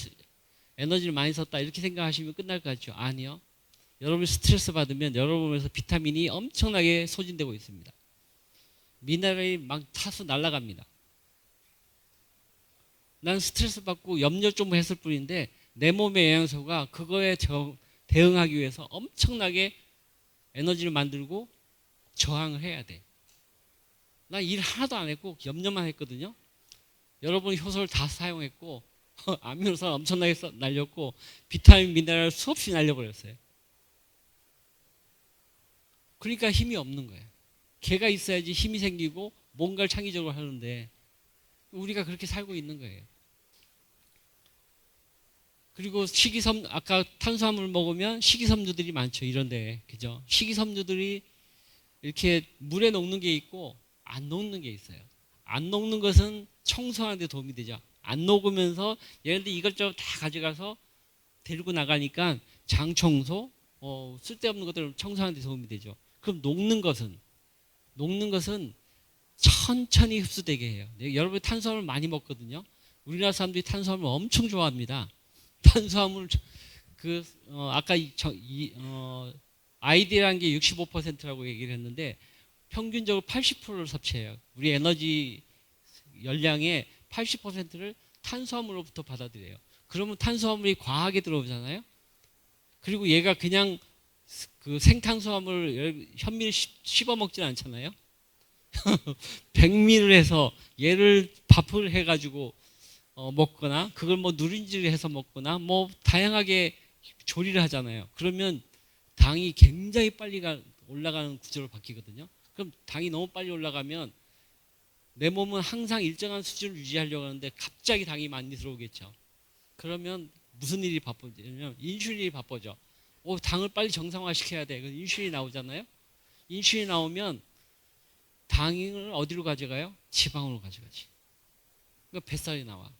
에너지를 많이 썼다 이렇게 생각하시면 끝날 것 같죠? 아니요. 여러분이 스트레스 받으면 여러분에서 비타민이 엄청나게 소진되고 있습니다. 미네랄이 막 타서 날아갑니다. 난 스트레스 받고 염려 좀 했을 뿐인데 내 몸의 영양소가 그거에 대응하기 위해서 엄청나게 에너지를 만들고 저항을 해야 돼. 난 일 하나도 안 했고 염려만 했거든요. 여러분이 효소를 다 사용했고 아미노산 엄청나게 날렸고 비타민 미네랄 수없이 날려버렸어요. 그러니까 힘이 없는 거예요. 개가 있어야지 힘이 생기고 뭔가를 창의적으로 하는데 우리가 그렇게 살고 있는 거예요. 그리고 아까 탄수화물 먹으면 식이섬유들이 많죠. 이런데 그죠? 식이섬유들이 이렇게 물에 녹는 게 있고 안 녹는 게 있어요. 안 녹는 것은 청소하는 데 도움이 되죠. 안 녹으면서 얘네들 이것저것 다 가져가서 데리고 나가니까 장 청소, 쓸데없는 것들을 청소하는 데 도움이 되죠. 그럼 녹는 것은 천천히 흡수되게 해요. 여러분이 탄수화물 많이 먹거든요. 우리나라 사람들이 탄수화물 엄청 좋아합니다. 탄수화물 아까 아이디라는 게 65%라고 얘기를 했는데 평균적으로 80%를 섭취해요. 우리 에너지 열량의 80%를 탄수화물로부터 받아들여요. 그러면 탄수화물이 과하게 들어오잖아요. 그리고 얘가 그냥 그 생탄수화물 현미를 씹어 먹진 않잖아요. 백미를 해서 얘를 밥을 해가지고 먹거나 그걸 누린지를 해서 먹거나 다양하게 조리를 하잖아요. 그러면 당이 굉장히 빨리 올라가는 구조로 바뀌거든요. 그럼 당이 너무 빨리 올라가면 내 몸은 항상 일정한 수준을 유지하려고 하는데 갑자기 당이 많이 들어오겠죠. 그러면 무슨 일이 바빠지냐면 인슐린이 바빠져. 당을 빨리 정상화시켜야 돼. 그래서 인슐린이 나오잖아요. 인슐린이 나오면 당을 어디로 가져가요? 지방으로 가져가지. 그러니까 뱃살이 나와.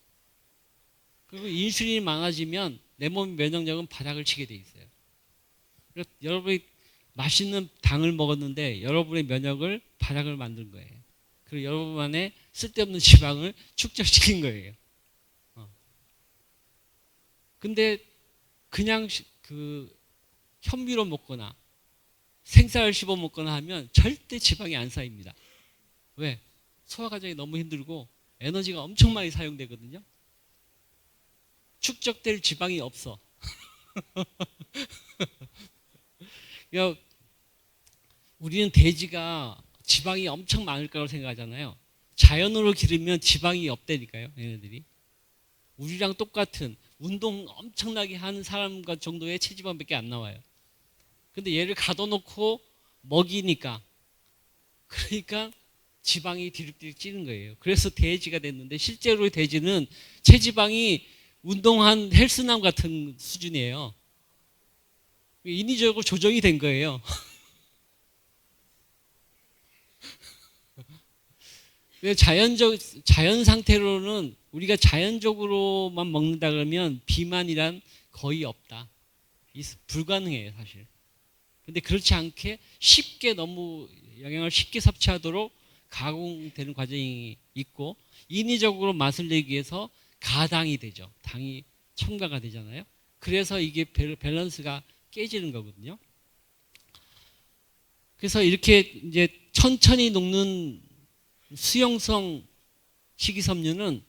그리고 인슐린이 많아지면 내 몸 면역력은 바닥을 치게 돼 있어요. 그래서 여러분이 맛있는 당을 먹었는데 여러분의 면역을 바닥을 만든 거예요. 그리고 여러분 안에 쓸데없는 지방을 축적시킨 거예요. 근데 그냥 현미로 먹거나 생쌀을 씹어 먹거나 하면 절대 지방이 안 쌓입니다. 왜? 소화 과정이 너무 힘들고 에너지가 엄청 많이 사용되거든요. 축적될 지방이 없어. 그러니까 우리는 돼지가 지방이 엄청 많을 거라고 생각하잖아요. 자연으로 기르면 지방이 없다니까요. 얘네들이. 우리랑 똑같은 운동 엄청나게 하는 사람과 정도의 체지방밖에 안 나와요. 근데 얘를 가둬놓고 먹이니까, 그러니까 지방이 디륵디륵 찌는 거예요. 그래서 돼지가 됐는데, 실제로 돼지는 체지방이 운동한 헬스남 같은 수준이에요. 인위적으로 조정이 된 거예요. 자연 상태로는 우리가 자연적으로만 먹는다 그러면 비만이란 거의 없다. 불가능해요, 사실. 근데 그렇지 않게 쉽게 너무 영양을 쉽게 섭취하도록 가공되는 과정이 있고, 인위적으로 맛을 내기 위해서 가당이 되죠. 당이 첨가가 되잖아요. 그래서 이게 밸런스가 깨지는 거거든요. 그래서 이렇게 이제 천천히 녹는 수용성 식이섬유는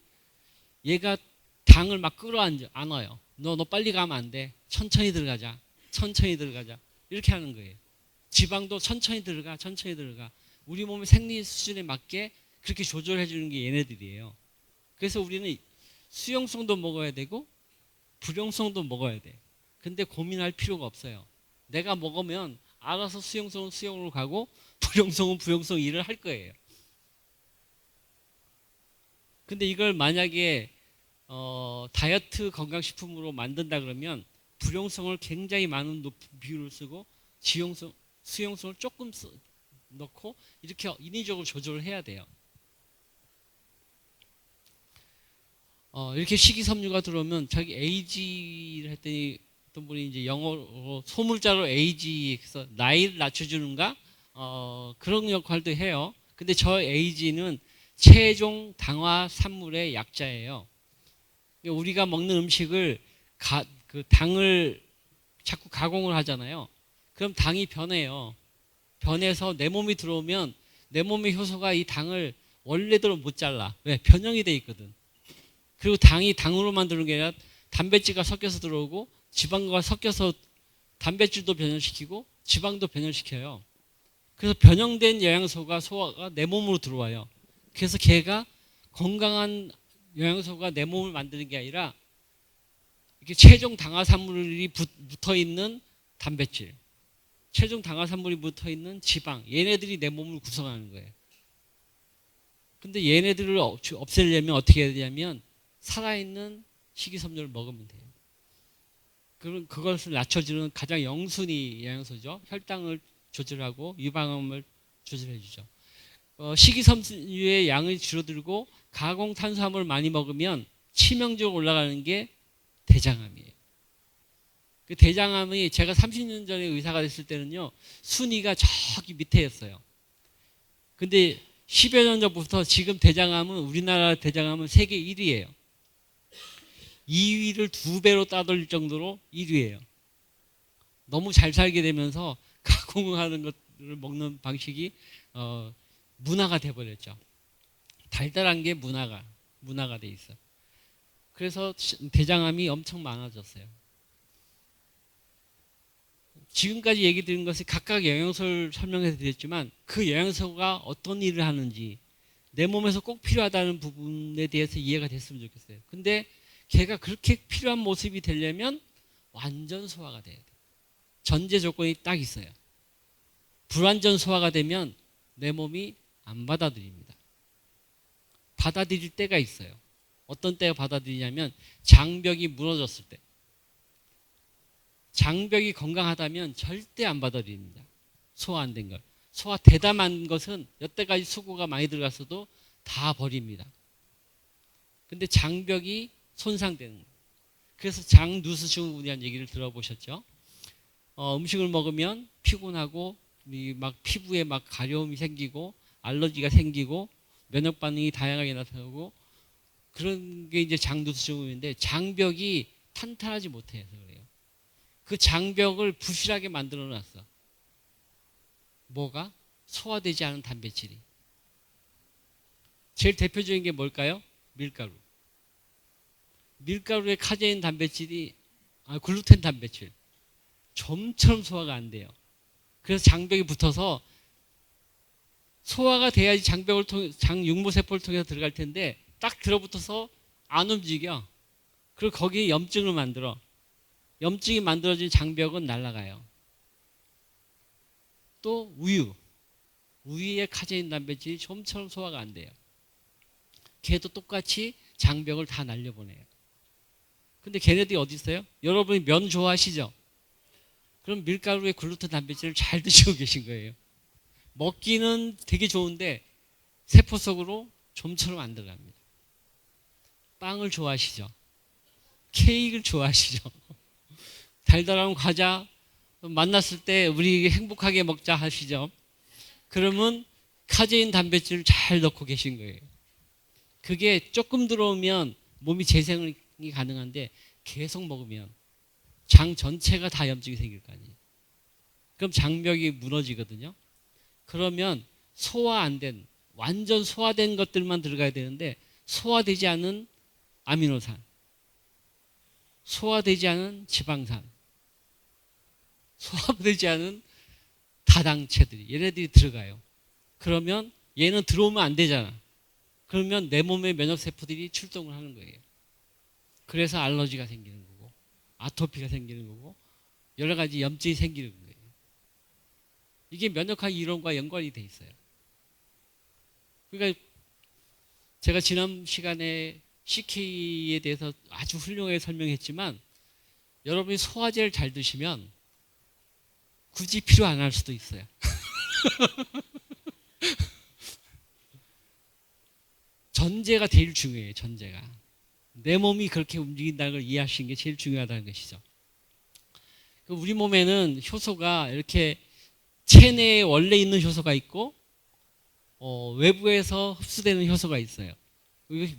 얘가 당을 막 끌어안아요. 너 빨리 가면 안 돼. 천천히 들어가자. 천천히 들어가자. 이렇게 하는 거예요. 지방도 천천히 들어가. 우리 몸의 생리 수준에 맞게 그렇게 조절해 주는 게 얘네들이에요. 그래서 우리는 수용성도 먹어야 되고 불용성도 먹어야 돼. 근데 고민할 필요가 없어요. 내가 먹으면 알아서 수용성은 수용으로 가고 불용성은 불용성 일을 할 거예요. 근데 이걸 만약에 다이어트 건강식품으로 만든다 그러면 불용성을 굉장히 많은 높은 비율을 쓰고 수용성을 조금 넣고 이렇게 인위적으로 조절을 해야 돼요. 이렇게 식이섬유가 들어오면 자기 AG를 했더니 어떤 분이 이제 영어로 소물자로 AG 해서 나이를 낮춰주는가 그런 역할도 해요. 근데 저 AG는 체종 당화 산물의 약자예요. 우리가 먹는 음식을 그 당을 자꾸 가공을 하잖아요. 그럼 당이 변해요. 변해서 내 몸이 들어오면 내 몸의 효소가 이 당을 원래대로 못 잘라. 왜? 변형이 돼 있거든. 그리고 당이 당으로 만드는 게 아니라 단백질과 섞여서 들어오고 지방과 섞여서 단백질도 변형시키고 지방도 변형시켜요. 그래서 변형된 영양소가 소화가 내 몸으로 들어와요. 그래서 걔가 건강한 영양소가 내 몸을 만드는 게 아니라 이렇게 최종 당화산물이 붙어 있는 단백질, 최종 당화산물이 붙어 있는 지방, 얘네들이 내 몸을 구성하는 거예요. 근데 얘네들을 없애려면 어떻게 해야 되냐면 살아있는 식이섬유를 먹으면 돼요. 그것을 낮춰주는 가장 영순위 영양소죠. 혈당을 조절하고 유방암을 조절해 주죠. 식이섬유의 양이 줄어들고 가공 탄수화물을 많이 먹으면 치명적으로 올라가는 게 대장암이에요. 그 대장암이 제가 30년 전에 의사가 됐을 때는요, 순위가 저기 밑에였어요. 근데 10여 년 전부터 지금 대장암은 우리나라 대장암은 세계 1위예요. 2위를 2배로 따돌릴 정도로 1위예요. 너무 잘 살게 되면서 가공하는 것을 먹는 방식이 문화가 돼버렸죠. 달달한 게 문화가 돼 있어. 그래서 대장암이 엄청 많아졌어요. 지금까지 얘기 드린 것이 각각 영양소를 설명해 드렸지만 그 영양소가 어떤 일을 하는지 내 몸에서 꼭 필요하다는 부분에 대해서 이해가 됐으면 좋겠어요. 근데 걔가 그렇게 필요한 모습이 되려면 완전 소화가 돼야 돼요. 전제 조건이 딱 있어요. 불완전 소화가 되면 내 몸이 안 받아들입니다. 받아들일 때가 있어요. 어떤 때가 받아들이냐면 장벽이 무너졌을 때. 장벽이 건강하다면 절대 안 받아들입니다. 소화 안 된 걸. 소화 대담한 것은 여태까지 수고가 많이 들어갔어도 다 버립니다. 근데 장벽이 손상되는 거예요. 그래서 장누수증후군이라는 얘기를 들어보셨죠? 음식을 먹으면 피곤하고 막 피부에 막 가려움이 생기고 알러지가 생기고 면역 반응이 다양하게 나타나고 그런 게 이제 장누수증후군인데 장벽이 탄탄하지 못해서 그래요. 그 장벽을 부실하게 만들어 놨어. 뭐가? 소화되지 않은 단백질이. 제일 대표적인 게 뭘까요? 밀가루. 밀가루에 카제인 단백질이 글루텐 단백질. 좀처럼 소화가 안 돼요. 그래서 장벽이 붙어서 소화가 돼야지 장벽을 통해 장육모세포를 통해서 들어갈 텐데 딱 들어붙어서 안 움직여. 그리고 거기에 염증을 만들어. 염증이 만들어진 장벽은 날아가요. 또 우유에 카제인 단백질이 좀처럼 소화가 안 돼요. 걔도 똑같이 장벽을 다 날려보내요. 근데 걔네들이 어디 있어요? 여러분이 면 좋아하시죠? 그럼 밀가루에 글루텐 단백질을 잘 드시고 계신 거예요. 먹기는 되게 좋은데 세포 속으로 좀처럼 안 들어갑니다. 빵을 좋아하시죠? 케이크를 좋아하시죠? 달달한 과자 만났을 때 우리 행복하게 먹자 하시죠? 그러면 카제인 단백질을 잘 넣고 계신 거예요. 그게 조금 들어오면 몸이 재생이 가능한데 계속 먹으면 장 전체가 다 염증이 생길 거 아니에요. 그럼 장벽이 무너지거든요. 그러면 소화 안 된, 완전 소화된 것들만 들어가야 되는데 소화되지 않은 아미노산, 소화되지 않은 지방산, 소화되지 않은 다당체들이 얘네들이 들어가요. 그러면 얘는 들어오면 안 되잖아. 그러면 내 몸의 면역세포들이 출동을 하는 거예요. 그래서 알러지가 생기는 거고 아토피가 생기는 거고 여러 가지 염증이 생기는 거예요. 이게 면역학 이론과 연관이 돼 있어요. 그러니까 제가 지난 시간에 CK에 대해서 아주 훌륭하게 설명했지만 여러분이 소화제를 잘 드시면 굳이 필요 안 할 수도 있어요. 전제가 제일 중요해요. 전제가. 내 몸이 그렇게 움직인다는 걸 이해하시는 게 제일 중요하다는 것이죠. 우리 몸에는 효소가 이렇게 체내에 원래 있는 효소가 있고 외부에서 흡수되는 효소가 있어요.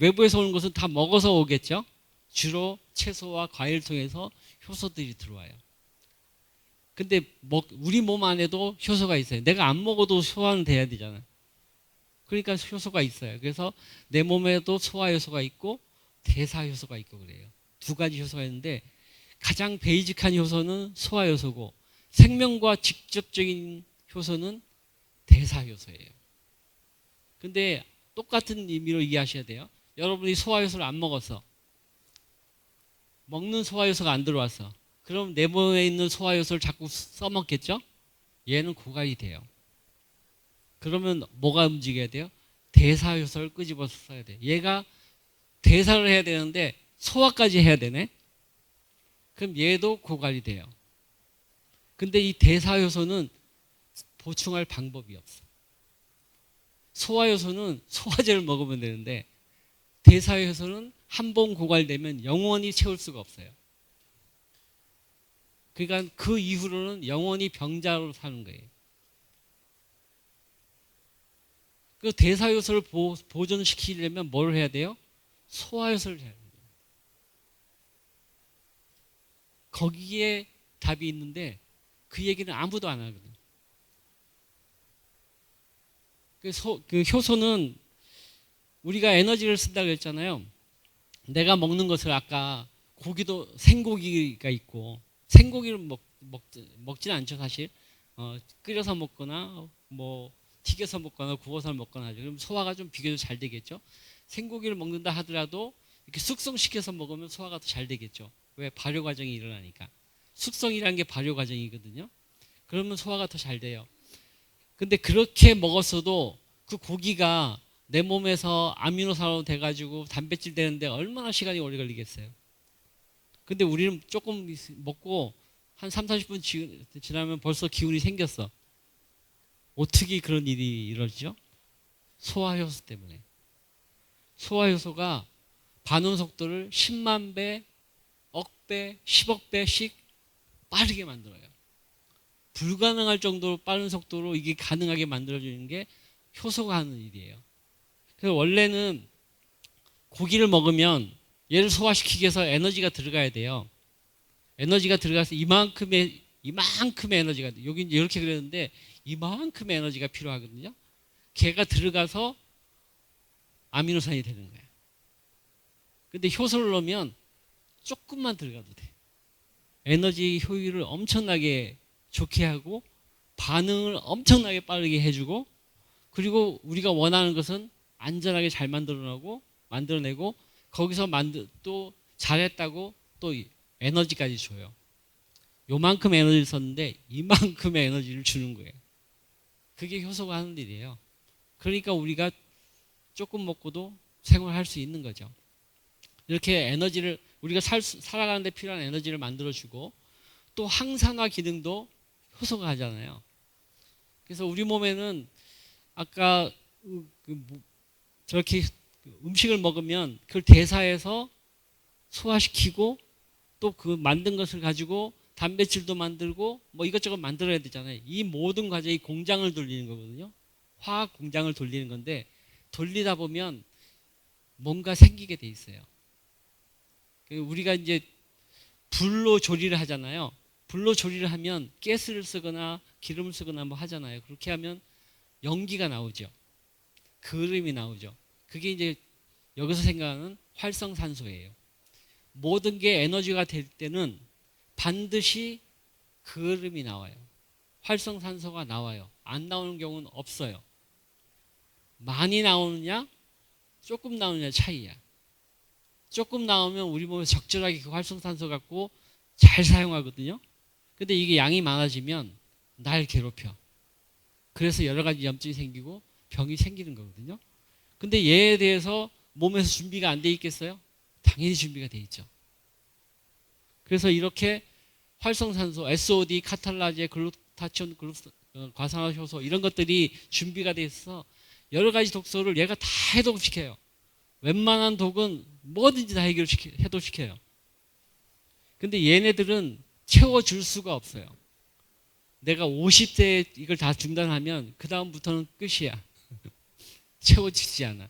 외부에서 오는 것은 다 먹어서 오겠죠. 주로 채소와 과일을 통해서 효소들이 들어와요. 근데 우리 몸 안에도 효소가 있어요. 내가 안 먹어도 소화는 돼야 되잖아요. 그러니까 효소가 있어요. 그래서 내 몸에도 소화 효소가 있고 대사 효소가 있고 그래요. 두 가지 효소가 있는데 가장 베이직한 효소는 소화 효소고 생명과 직접적인 효소는 대사 효소예요. 근데 똑같은 의미로 이해하셔야 돼요. 여러분이 소화 효소를 안 먹어서 먹는 소화 효소가 안 들어와서 그럼 내 몸에 있는 소화 효소를 자꾸 써먹겠죠? 얘는 고갈이 돼요. 그러면 뭐가 움직여야 돼요? 대사 효소를 끄집어서 써야 돼요. 얘가 대사를 해야 되는데 소화까지 해야 되네. 그럼 얘도 고갈이 돼요. 근데 이 대사 효소는 보충할 방법이 없어. 소화 효소는 소화제를 먹으면 되는데 대사 효소는 한 번 고갈되면 영원히 채울 수가 없어요. 그러니까 그 이후로는 영원히 병자로 사는 거예요. 그 대사 효소를 보존시키려면 뭘 해야 돼요? 소화 효소를 해야 돼요. 거기에 답이 있는데 그 얘기는 아무도 안 하거든요. 그 효소는 우리가 에너지를 쓴다고 했잖아요. 내가 먹는 것을 아까 고기도 생고기가 있고 생고기를 먹지는 않죠 사실. 끓여서 먹거나 뭐 튀겨서 먹거나 구워서 먹거나 하죠. 그럼 소화가 좀 비교적 잘 되겠죠. 생고기를 먹는다 하더라도 이렇게 숙성시켜서 먹으면 소화가 더 잘 되겠죠. 왜? 발효 과정이 일어나니까. 숙성이라는 게 발효 과정이거든요. 그러면 소화가 더 잘 돼요. 근데 그렇게 먹었어도 그 고기가 내 몸에서 아미노산으로 돼가지고 단백질 되는데 얼마나 시간이 오래 걸리겠어요. 근데 우리는 조금 먹고 한 3, 40분 지나면 벌써 기운이 생겼어. 어떻게 그런 일이 이러죠? 소화효소 때문에. 소화효소가 반응 속도를 10만 배, 억 배, 10억 배씩 빠르게 만들어요. 불가능할 정도로 빠른 속도로 이게 가능하게 만들어주는 게 효소가 하는 일이에요. 그래서 원래는 고기를 먹으면 얘를 소화시키기 위해서 에너지가 들어가야 돼요. 에너지가 들어가서 이만큼의 에너지가 돼. 여기 이렇게 그랬는데 이만큼의 에너지가 필요하거든요. 걔가 들어가서 아미노산이 되는 거예요. 근데 효소를 넣으면 조금만 들어가도 돼. 에너지 효율을 엄청나게 좋게 하고 반응을 엄청나게 빠르게 해주고 그리고 우리가 원하는 것은 안전하게 잘 만들어내고 거기서 또 잘했다고 또 에너지까지 줘요. 요만큼 에너지를 썼는데 이만큼의 에너지를 주는 거예요. 그게 효소가 하는 일이에요. 그러니까 우리가 조금 먹고도 생활할 수 있는 거죠. 이렇게 에너지를 우리가 살아가는 데 필요한 에너지를 만들어주고 또 항산화 기능도 효소가 하잖아요. 그래서 우리 몸에는 아까 저렇게 음식을 먹으면 그걸 대사해서 소화시키고 또 그 만든 것을 가지고 단백질도 만들고 뭐 이것저것 만들어야 되잖아요. 이 모든 과정이 공장을 돌리는 거거든요. 화학 공장을 돌리는 건데 돌리다 보면 뭔가 생기게 돼 있어요. 우리가 이제 불로 조리를 하잖아요. 불로 조리를 하면 가스를 쓰거나 기름을 쓰거나 뭐 하잖아요. 그렇게 하면 연기가 나오죠. 그름이 나오죠. 그게 이제 여기서 생각하는 활성산소예요. 모든 게 에너지가 될 때는 반드시 그름이 나와요. 활성산소가 나와요. 안 나오는 경우는 없어요. 많이 나오느냐 조금 나오느냐 차이야. 조금 나오면 우리 몸에 적절하게 그 활성산소 갖고 잘 사용하거든요. 근데 이게 양이 많아지면 날 괴롭혀. 그래서 여러 가지 염증이 생기고 병이 생기는 거거든요. 근데 얘에 대해서 몸에서 준비가 안 돼 있겠어요? 당연히 준비가 돼 있죠. 그래서 이렇게 활성산소, SOD, 카탈라제, 글루타치온, 과산화효소 이런 것들이 준비가 돼 있어서 여러 가지 독소를 얘가 다 해독시켜요. 웬만한 독은 뭐든지 다 해독시켜요. 근데 얘네들은 채워줄 수가 없어요. 내가 50대에 이걸 다 중단하면 그 다음부터는 끝이야. 채워지지 않아.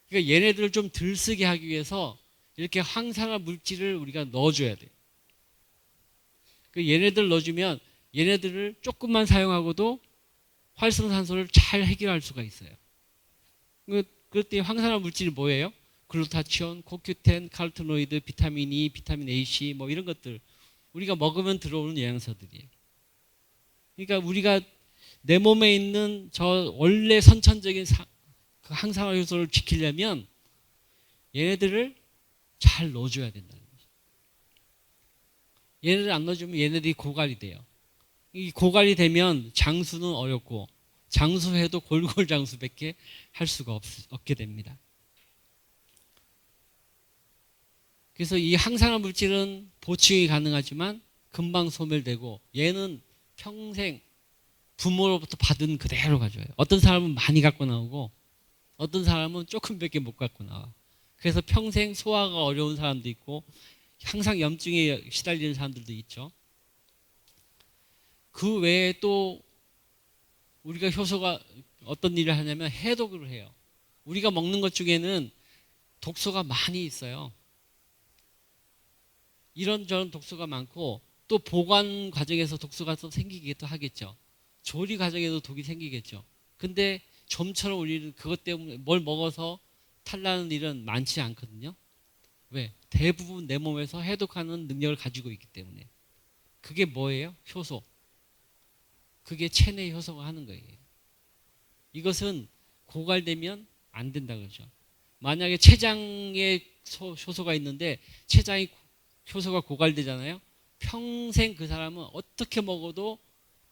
그러니까 얘네들을 좀 덜 쓰게 하기 위해서 이렇게 항산화 물질을 우리가 넣어줘야 돼. 그 얘네들 넣어주면 얘네들을 조금만 사용하고도 활성산소를 잘 해결할 수가 있어요. 그랬더니 항산화 물질이 뭐예요? 글루타치온, 코큐텐, 카로티노이드, 비타민 E, 비타민 AC 뭐 이런 것들 우리가 먹으면 들어오는 영양소들이에요. 그러니까 우리가 내 몸에 있는 저 원래 선천적인 그 항산화 효소를 지키려면 얘네들을 잘 넣어줘야 된다는 거죠. 얘네들 안 넣어주면 얘네들이 고갈이 돼요. 이 고갈이 되면 장수는 어렵고 장수해도 골골 장수밖에 할 수가 없게 됩니다. 그래서 이 항산화 물질은 보충이 가능하지만 금방 소멸되고 얘는 평생 부모로부터 받은 그대로 가져와요. 어떤 사람은 많이 갖고 나오고 어떤 사람은 조금밖에 못 갖고 나와. 그래서 평생 소화가 어려운 사람도 있고 항상 염증에 시달리는 사람들도 있죠. 그 외에 또 우리가 효소가 어떤 일을 하냐면 해독을 해요. 우리가 먹는 것 중에는 독소가 많이 있어요. 이런저런 독소가 많고 또 보관 과정에서 독소가 또 생기기도 하겠죠. 조리 과정에도 독이 생기겠죠. 근데 좀처럼 우리는 그것 때문에 뭘 먹어서 탈나는 일은 많지 않거든요. 왜? 대부분 내 몸에서 해독하는 능력을 가지고 있기 때문에. 그게 뭐예요? 효소. 그게 체내 효소가 하는 거예요. 이것은 고갈되면 안 된다 그러죠. 만약에 췌장에 효소가 있는데 췌장이 효소가 고갈되잖아요. 평생 그 사람은 어떻게 먹어도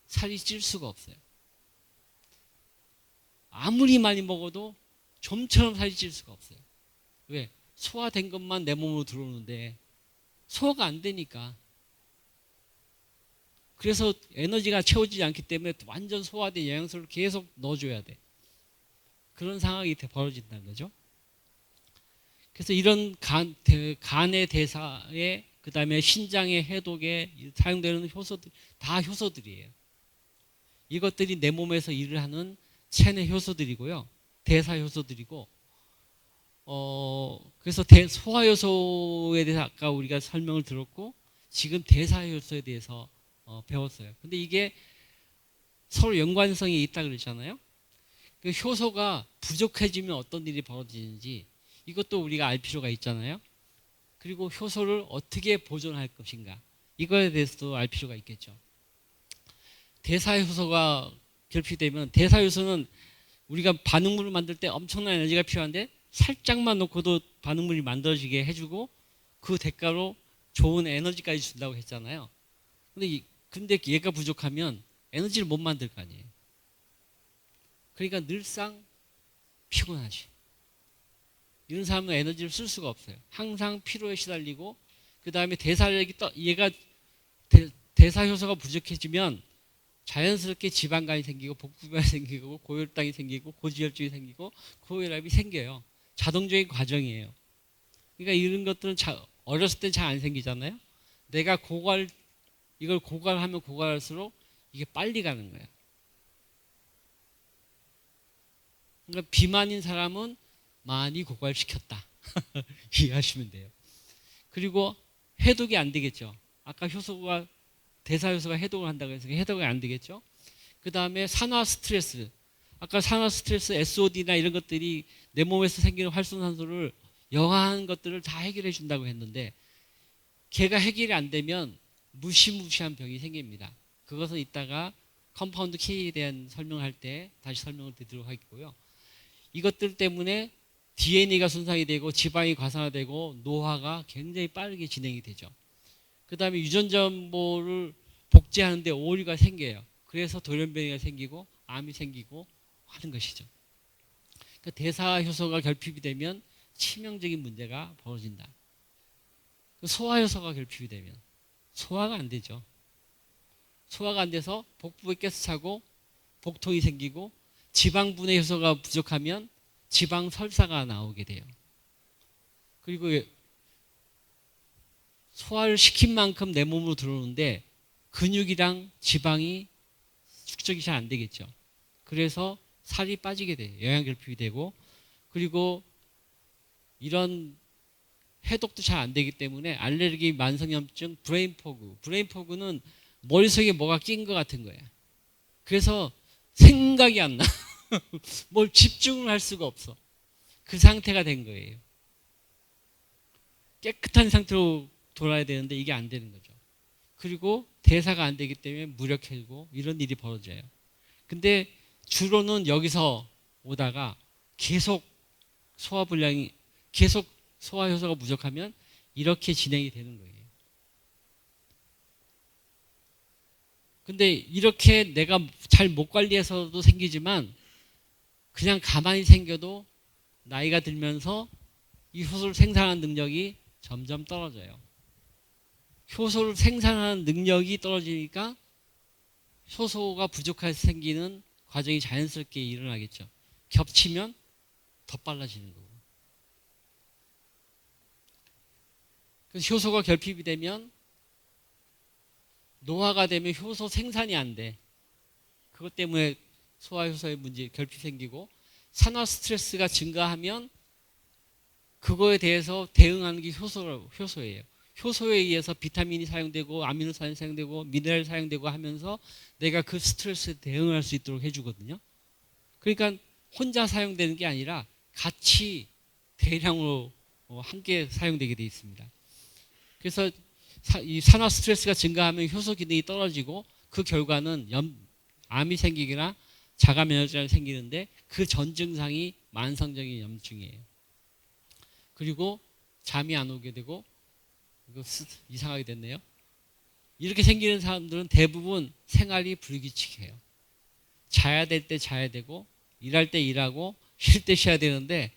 살이 찔 수가 없어요. 아무리 많이 먹어도 좀처럼 살이 찔 수가 없어요. 왜? 소화된 것만 내 몸으로 들어오는데 소화가 안 되니까. 그래서 에너지가 채워지지 않기 때문에 완전 소화된 영양소를 계속 넣어줘야 돼. 그런 상황이 벌어진다는 거죠. 그래서 이런 간의 대사에 그 다음에 신장의 해독에 사용되는 효소들 다 효소들이에요. 이것들이 내 몸에서 일을 하는 체내 효소들이고요. 대사 효소들이고 그래서 소화 효소에 대해서 아까 우리가 설명을 들었고 지금 대사 효소에 대해서 배웠어요. 근데 이게 서로 연관성이 있다 그랬잖아요. 그 효소가 부족해지면 어떤 일이 벌어지는지 이것도 우리가 알 필요가 있잖아요. 그리고 효소를 어떻게 보존할 것인가 이거에 대해서도 알 필요가 있겠죠. 대사효소가 결핍되면 대사효소는 우리가 반응물을 만들 때 엄청난 에너지가 필요한데 살짝만 놓고도 반응물이 만들어지게 해주고 그 대가로 좋은 에너지까지 준다고 했잖아요. 근데 얘가 부족하면 에너지를 못 만들 거 아니에요. 그러니까 늘상 피곤하지. 이런 사람은 에너지를 쓸 수가 없어요. 항상 피로에 시달리고, 그 다음에 대사력이 얘가 대사 효소가 부족해지면 자연스럽게 지방간이 생기고 복부가 생기고 고혈당이 생기고 고지혈증이 생기고 고혈압이 생겨요. 자동적인 과정이에요. 그러니까 이런 것들은 어렸을 땐 잘 안 생기잖아요. 내가 이걸 고갈하면 고갈할수록 이게 빨리 가는 거예요. 그러니까 비만인 사람은 많이 고갈시켰다. 이해하시면 돼요. 그리고 해독이 안 되겠죠. 아까 대사 효소가 해독을 한다고 해서 해독이 안 되겠죠. 그 다음에 산화 스트레스. 아까 산화 스트레스, SOD나 이런 것들이 내 몸에서 생기는 활성산소를 영하한 것들을 다 해결해 준다고 했는데, 걔가 해결이 안 되면 무시무시한 병이 생깁니다. 그것은 이따가 컴파운드 K에 대한 설명할 때 다시 설명을 드리도록 하겠고요. 이것들 때문에 DNA가 손상이 되고 지방이 과산화되고 노화가 굉장히 빠르게 진행이 되죠. 그 다음에 유전자 정보를 복제하는데 오류가 생겨요. 그래서 돌연변이가 생기고 암이 생기고 하는 것이죠. 그러니까 대사 효소가 결핍이 되면 치명적인 문제가 벌어진다. 소화 효소가 결핍이 되면 소화가 안 되죠. 소화가 안 돼서 복부에 가스 차고 복통이 생기고 지방분해 효소가 부족하면 지방 설사가 나오게 돼요. 그리고 소화를 시킨 만큼 내 몸으로 들어오는데 근육이랑 지방이 축적이 잘 안 되겠죠. 그래서 살이 빠지게 돼요. 영양결핍이 되고, 그리고 이런 해독도 잘 안 되기 때문에 알레르기, 만성염증, 브레인포그는 머릿속에 뭐가 낀 것 같은 거예요. 그래서 생각이 안 나. 뭘 집중을 할 수가 없어. 그 상태가 된 거예요. 깨끗한 상태로 돌아야 되는데 이게 안 되는 거죠. 그리고 대사가 안 되기 때문에 무력해지고 이런 일이 벌어져요. 근데 주로는 여기서 오다가 계속 계속 소화 효소가 부족하면 이렇게 진행이 되는 거예요. 근데 이렇게 내가 잘 못 관리해서도 생기지만 그냥 가만히 생겨도 나이가 들면서 이 효소를 생산하는 능력이 점점 떨어져요. 효소를 생산하는 능력이 떨어지니까 효소가 부족해서 생기는 과정이 자연스럽게 일어나겠죠. 겹치면 더 빨라지는 거고. 그래서 효소가 결핍이 되면 노화가 되면 효소 생산이 안 돼. 그것 때문에 소화효소의 문제, 결핍 생기고, 산화 스트레스가 증가하면 그거에 대해서 대응하는 게 효소예요. 효소에 의해서 비타민이 사용되고 아미노산이 사용되고 미네랄이 사용되고 하면서 내가 그 스트레스에 대응할 수 있도록 해주거든요. 그러니까 혼자 사용되는 게 아니라 같이 대량으로 함께 사용되게 돼 있습니다. 그래서 이 산화 스트레스가 증가하면 효소 기능이 떨어지고 그 결과는 암이 생기거나 자가 면역장애 생기는데 그 전 증상이 만성적인 염증이에요. 그리고 잠이 안 오게 되고, 이거 이상하게 됐네요. 이렇게 생기는 사람들은 대부분 생활이 불규칙해요. 자야 될 때 자야 되고 일할 때 일하고 쉴 때 쉬어야 되는데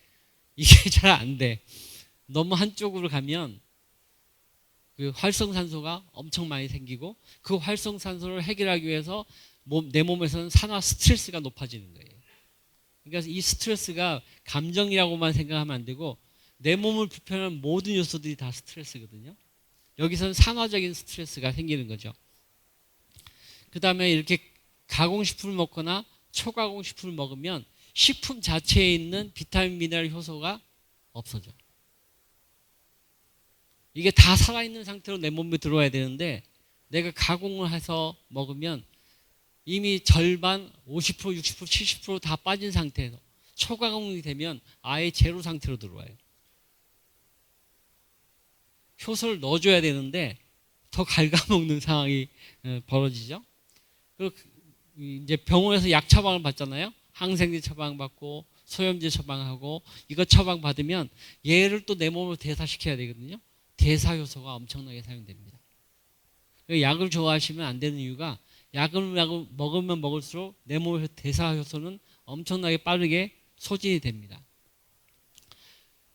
이게 잘 안 돼. 너무 한쪽으로 가면 그 활성산소가 엄청 많이 생기고 그 활성산소를 해결하기 위해서 내 몸에서는 산화 스트레스가 높아지는 거예요. 그러니까 이 스트레스가 감정이라고만 생각하면 안 되고 내 몸을 불편한 모든 요소들이 다 스트레스거든요. 여기서는 산화적인 스트레스가 생기는 거죠. 그 다음에 이렇게 가공식품을 먹거나 초가공식품을 먹으면 식품 자체에 있는 비타민, 미네랄, 효소가 없어져. 이게 다 살아있는 상태로 내 몸에 들어와야 되는데 내가 가공을 해서 먹으면 이미 절반, 50%, 60%, 70% 다 빠진 상태에서 초가공이 되면 아예 제로 상태로 들어와요. 효소를 넣어줘야 되는데 더 갉아먹는 상황이 벌어지죠. 그리고 이제 병원에서 약 처방을 받잖아요. 항생제 처방 받고 소염제 처방하고 이거 처방 받으면 얘를 또 내 몸으로 대사시켜야 되거든요. 대사 효소가 엄청나게 사용됩니다. 약을 좋아하시면 안 되는 이유가 약을 먹으면 먹을수록 내 몸의 대사 효소는 엄청나게 빠르게 소진이 됩니다.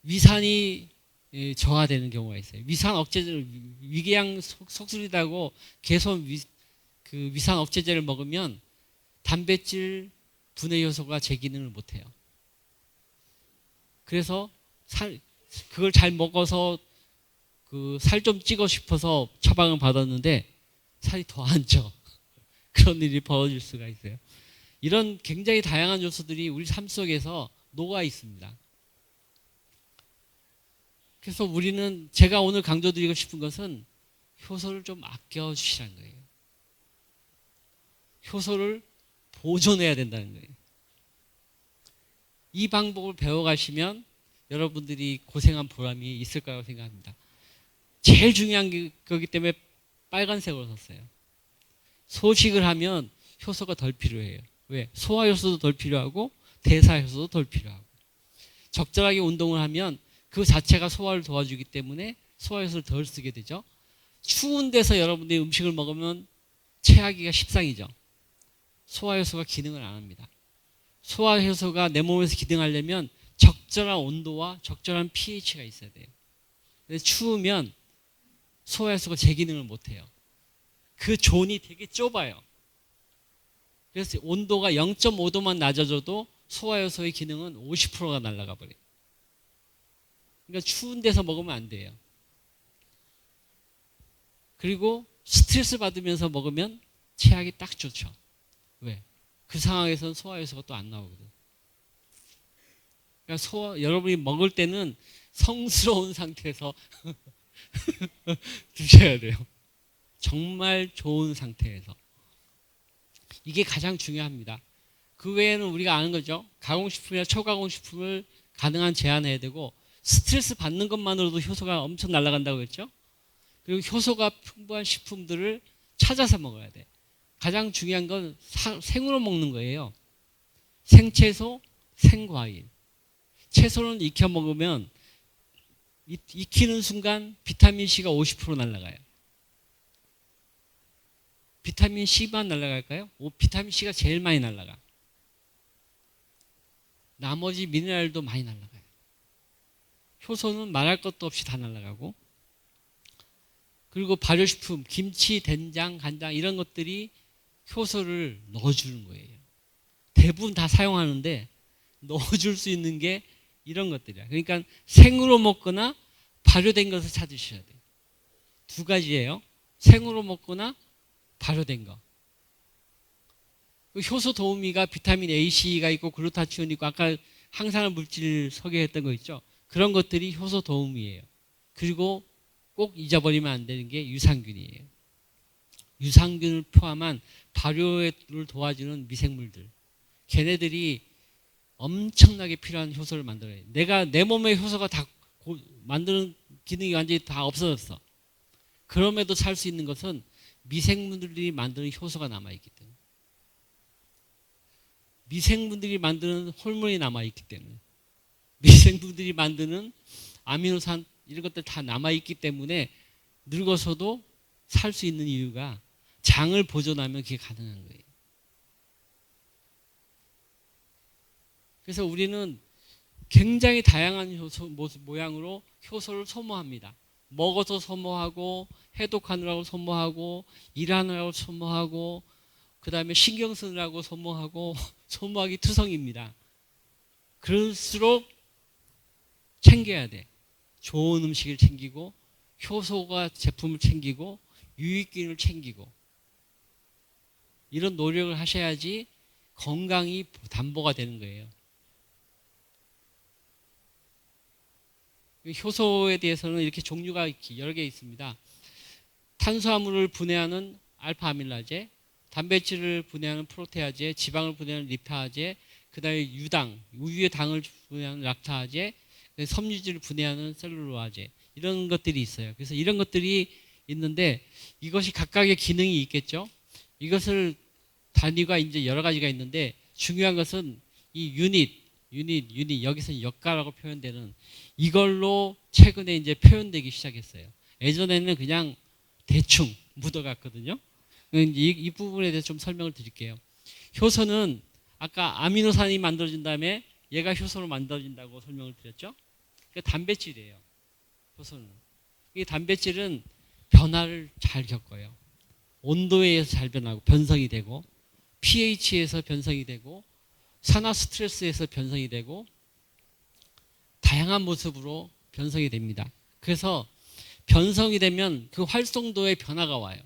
위산이 저하되는 경우가 있어요. 위산 억제제를 위궤양 속쓰리다고 계속 위산 억제제를 먹으면 단백질 분해 효소가 제 기능을 못해요. 그래서 그걸 잘 먹어서 살 좀 찌고 싶어서 처방을 받았는데 살이 더 안 쪄. 그런 일이 벌어질 수가 있어요. 이런 굉장히 다양한 요소들이 우리 삶 속에서 녹아 있습니다. 그래서 우리는 제가 오늘 강조드리고 싶은 것은 효소를 좀 아껴주시라는 거예요. 효소를 보존해야 된다는 거예요. 이 방법을 배워가시면 여러분들이 고생한 보람이 있을 거라고 생각합니다. 제일 중요한 거기 때문에 빨간색으로 썼어요. 소식을 하면 효소가 덜 필요해요. 왜? 소화 효소도 덜 필요하고 대사 효소도 덜 필요하고 적절하게 운동을 하면 그 자체가 소화를 도와주기 때문에 소화 효소를 덜 쓰게 되죠. 추운 데서 여러분들이 음식을 먹으면 체하기가 십상이죠. 소화 효소가 기능을 안 합니다. 소화 효소가 내 몸에서 기능하려면 적절한 온도와 적절한 pH가 있어야 돼요. 근데 추우면 소화 효소가 제 기능을 못 해요. 그 존이 되게 좁아요. 그래서 온도가 0.5도만 낮아져도 소화 효소의 기능은 50%가 날아가 버려요. 그러니까 추운 데서 먹으면 안 돼요. 그리고 스트레스 받으면서 먹으면 체하기 딱 좋죠. 왜? 그 상황에서는 소화 효소가 또 안 나오거든. 그러니까 여러분이 먹을 때는 성스러운 상태에서 드셔야 돼요. 정말 좋은 상태에서. 이게 가장 중요합니다. 그 외에는 우리가 아는 거죠. 가공식품이나 초가공식품을 가능한 제한해야 되고 스트레스 받는 것만으로도 효소가 엄청 날아간다고 했죠. 그리고 효소가 풍부한 식품들을 찾아서 먹어야 돼. 가장 중요한 건 생으로 먹는 거예요. 생채소, 생과일. 채소는 익혀 먹으면 익히는 순간 비타민C가 50% 날아가요. 비타민C만 날아갈까요? 비타민C가 제일 많이 날아가. 나머지 미네랄도 많이 날아가요. 효소는 말할 것도 없이 다 날아가고 그리고 발효식품, 김치, 된장, 간장 이런 것들이 효소를 넣어주는 거예요. 대부분 다 사용하는데 넣어줄 수 있는 게 이런 것들이야. 그러니까 생으로 먹거나 발효된 것을 찾으셔야 돼요. 두 가지예요. 생으로 먹거나 발효된 거. 효소 도우미가 비타민 A, C가 있고 글루타치온이 있고 아까 항산화 물질 소개했던 거 있죠. 그런 것들이 효소 도우미예요. 그리고 꼭 잊어버리면 안 되는 게 유산균이에요. 유산균을 포함한 발효를 도와주는 미생물들. 걔네들이 엄청나게 필요한 효소를 만들어요. 내 몸의 효소가 다 만드는 기능이 완전히 다 없어졌어. 그럼에도 살 수 있는 것은 미생물들이 만드는 효소가 남아있기 때문에. 미생물들이 만드는 호르몬이 남아있기 때문에. 미생물들이 만드는 아미노산 이런 것들 다 남아있기 때문에 늙어서도 살 수 있는 이유가 장을 보존하면 그게 가능한 거예요. 그래서 우리는 굉장히 다양한 모양으로 효소를 소모합니다. 먹어서 소모하고 해독하느라고 소모하고 일하느라고 소모하고 그 다음에 신경 쓰느라고 소모하고 소모하기 투성입니다. 그럴수록 챙겨야 돼. 좋은 음식을 챙기고 효소가 제품을 챙기고 유익균을 챙기고 이런 노력을 하셔야지 건강이 담보가 되는 거예요. 효소에 대해서는 이렇게 종류가 여러 개 있습니다. 탄수화물을 분해하는 알파아밀라제, 단백질을 분해하는 프로테아제, 지방을 분해하는 리파아제, 그 다음에 유당, 우유의 당을 분해하는 락타아제, 섬유질을 분해하는 셀룰로아제 이런 것들이 있어요. 그래서 이런 것들이 있는데 이것이 각각의 기능이 있겠죠. 이것을 단위가 이제 여러 가지가 있는데 중요한 것은 이 유닛 여기서 역가라고 표현되는 이걸로 최근에 이제 표현되기 시작했어요. 예전에는 그냥 대충 묻어갔거든요. 이 부분에 대해서 좀 설명을 드릴게요. 효소는 아까 아미노산이 만들어진 다음에 얘가 효소로 만들어진다고 설명을 드렸죠. 그러니까 단백질이에요. 효소는. 이 단백질은 변화를 잘 겪어요. 온도에 의해서 잘 변하고 변성이 되고 pH에서 변성이 되고 산화 스트레스에서 변성이 되고 다양한 모습으로 변성이 됩니다. 그래서 변성이 되면 그 활성도에 변화가 와요.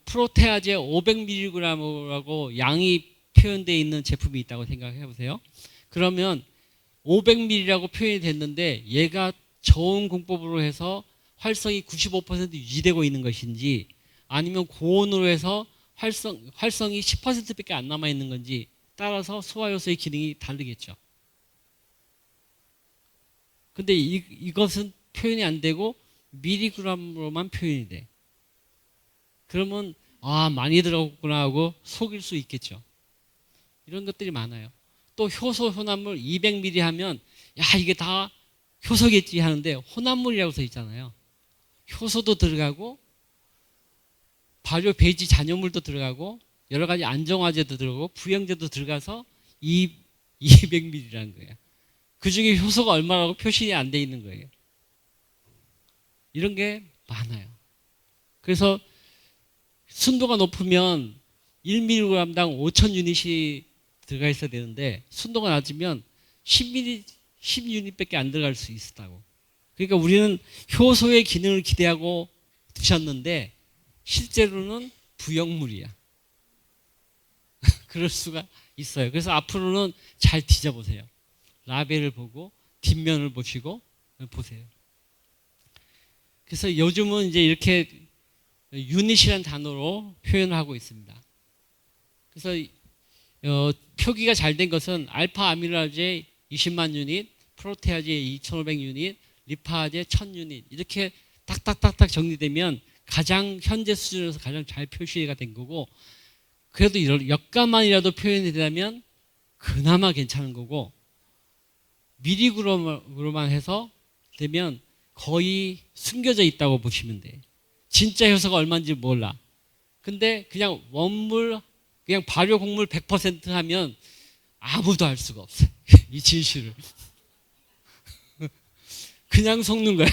프로테아제 500mg라고 양이 표현되어 있는 제품이 있다고 생각해 보세요. 그러면 500mg라고 표현이 됐는데 얘가 저온 공법으로 해서 활성이 95% 유지되고 있는 것인지 아니면 고온으로 해서 활성이 10%밖에 안 남아 있는 건지 따라서 소화효소의 기능이 다르겠죠. 근데 이것은 표현이 안 되고 미리그램으로만 표현이 돼. 그러면 아 많이 들어갔구나 하고 속일 수 있겠죠. 이런 것들이 많아요. 또 효소 혼합물 200ml 하면 야 이게 다 효소겠지 하는데 혼합물이라고 써 있잖아요. 효소도 들어가고 발효 배지 잔여물도 들어가고 여러 가지 안정화제도 들어가고 부영제도 들어가서 200ml라는 거예요. 그 중에 효소가 얼마라고 표시이 안 돼 있는 거예요. 이런 게 많아요. 그래서 순도가 높으면 1mg당 5,000유닛이 들어가 있어야 되는데 순도가 낮으면 10유닛밖에 안 들어갈 수 있다고. 그러니까 우리는 효소의 기능을 기대하고 드셨는데 실제로는 부영물이야. 그럴 수가 있어요. 그래서 앞으로는 잘 뒤져보세요. 라벨을 보고 뒷면을 보시고 보세요. 그래서 요즘은 이제 이렇게 유닛이라는 단어로 표현하고 있습니다. 그래서 표기가 잘 된 것은 알파 아미노아제 20만 유닛, 프로테아제 2,500유닛, 리파제 1,000유닛 이렇게 딱딱딱딱 정리되면 가장 현재 수준에서 가장 잘 표시가 된 거고 그래도 몇 가만이라도 표현이 되면 그나마 괜찮은 거고 미리그램으로만 해서 되면 거의 숨겨져 있다고 보시면 돼요. 진짜 효소가 얼마인지 몰라. 근데 그냥 원물, 그냥 발효 곡물 100% 하면 아무도 알 수가 없어요. 이 진실을. 그냥 속는 거예요.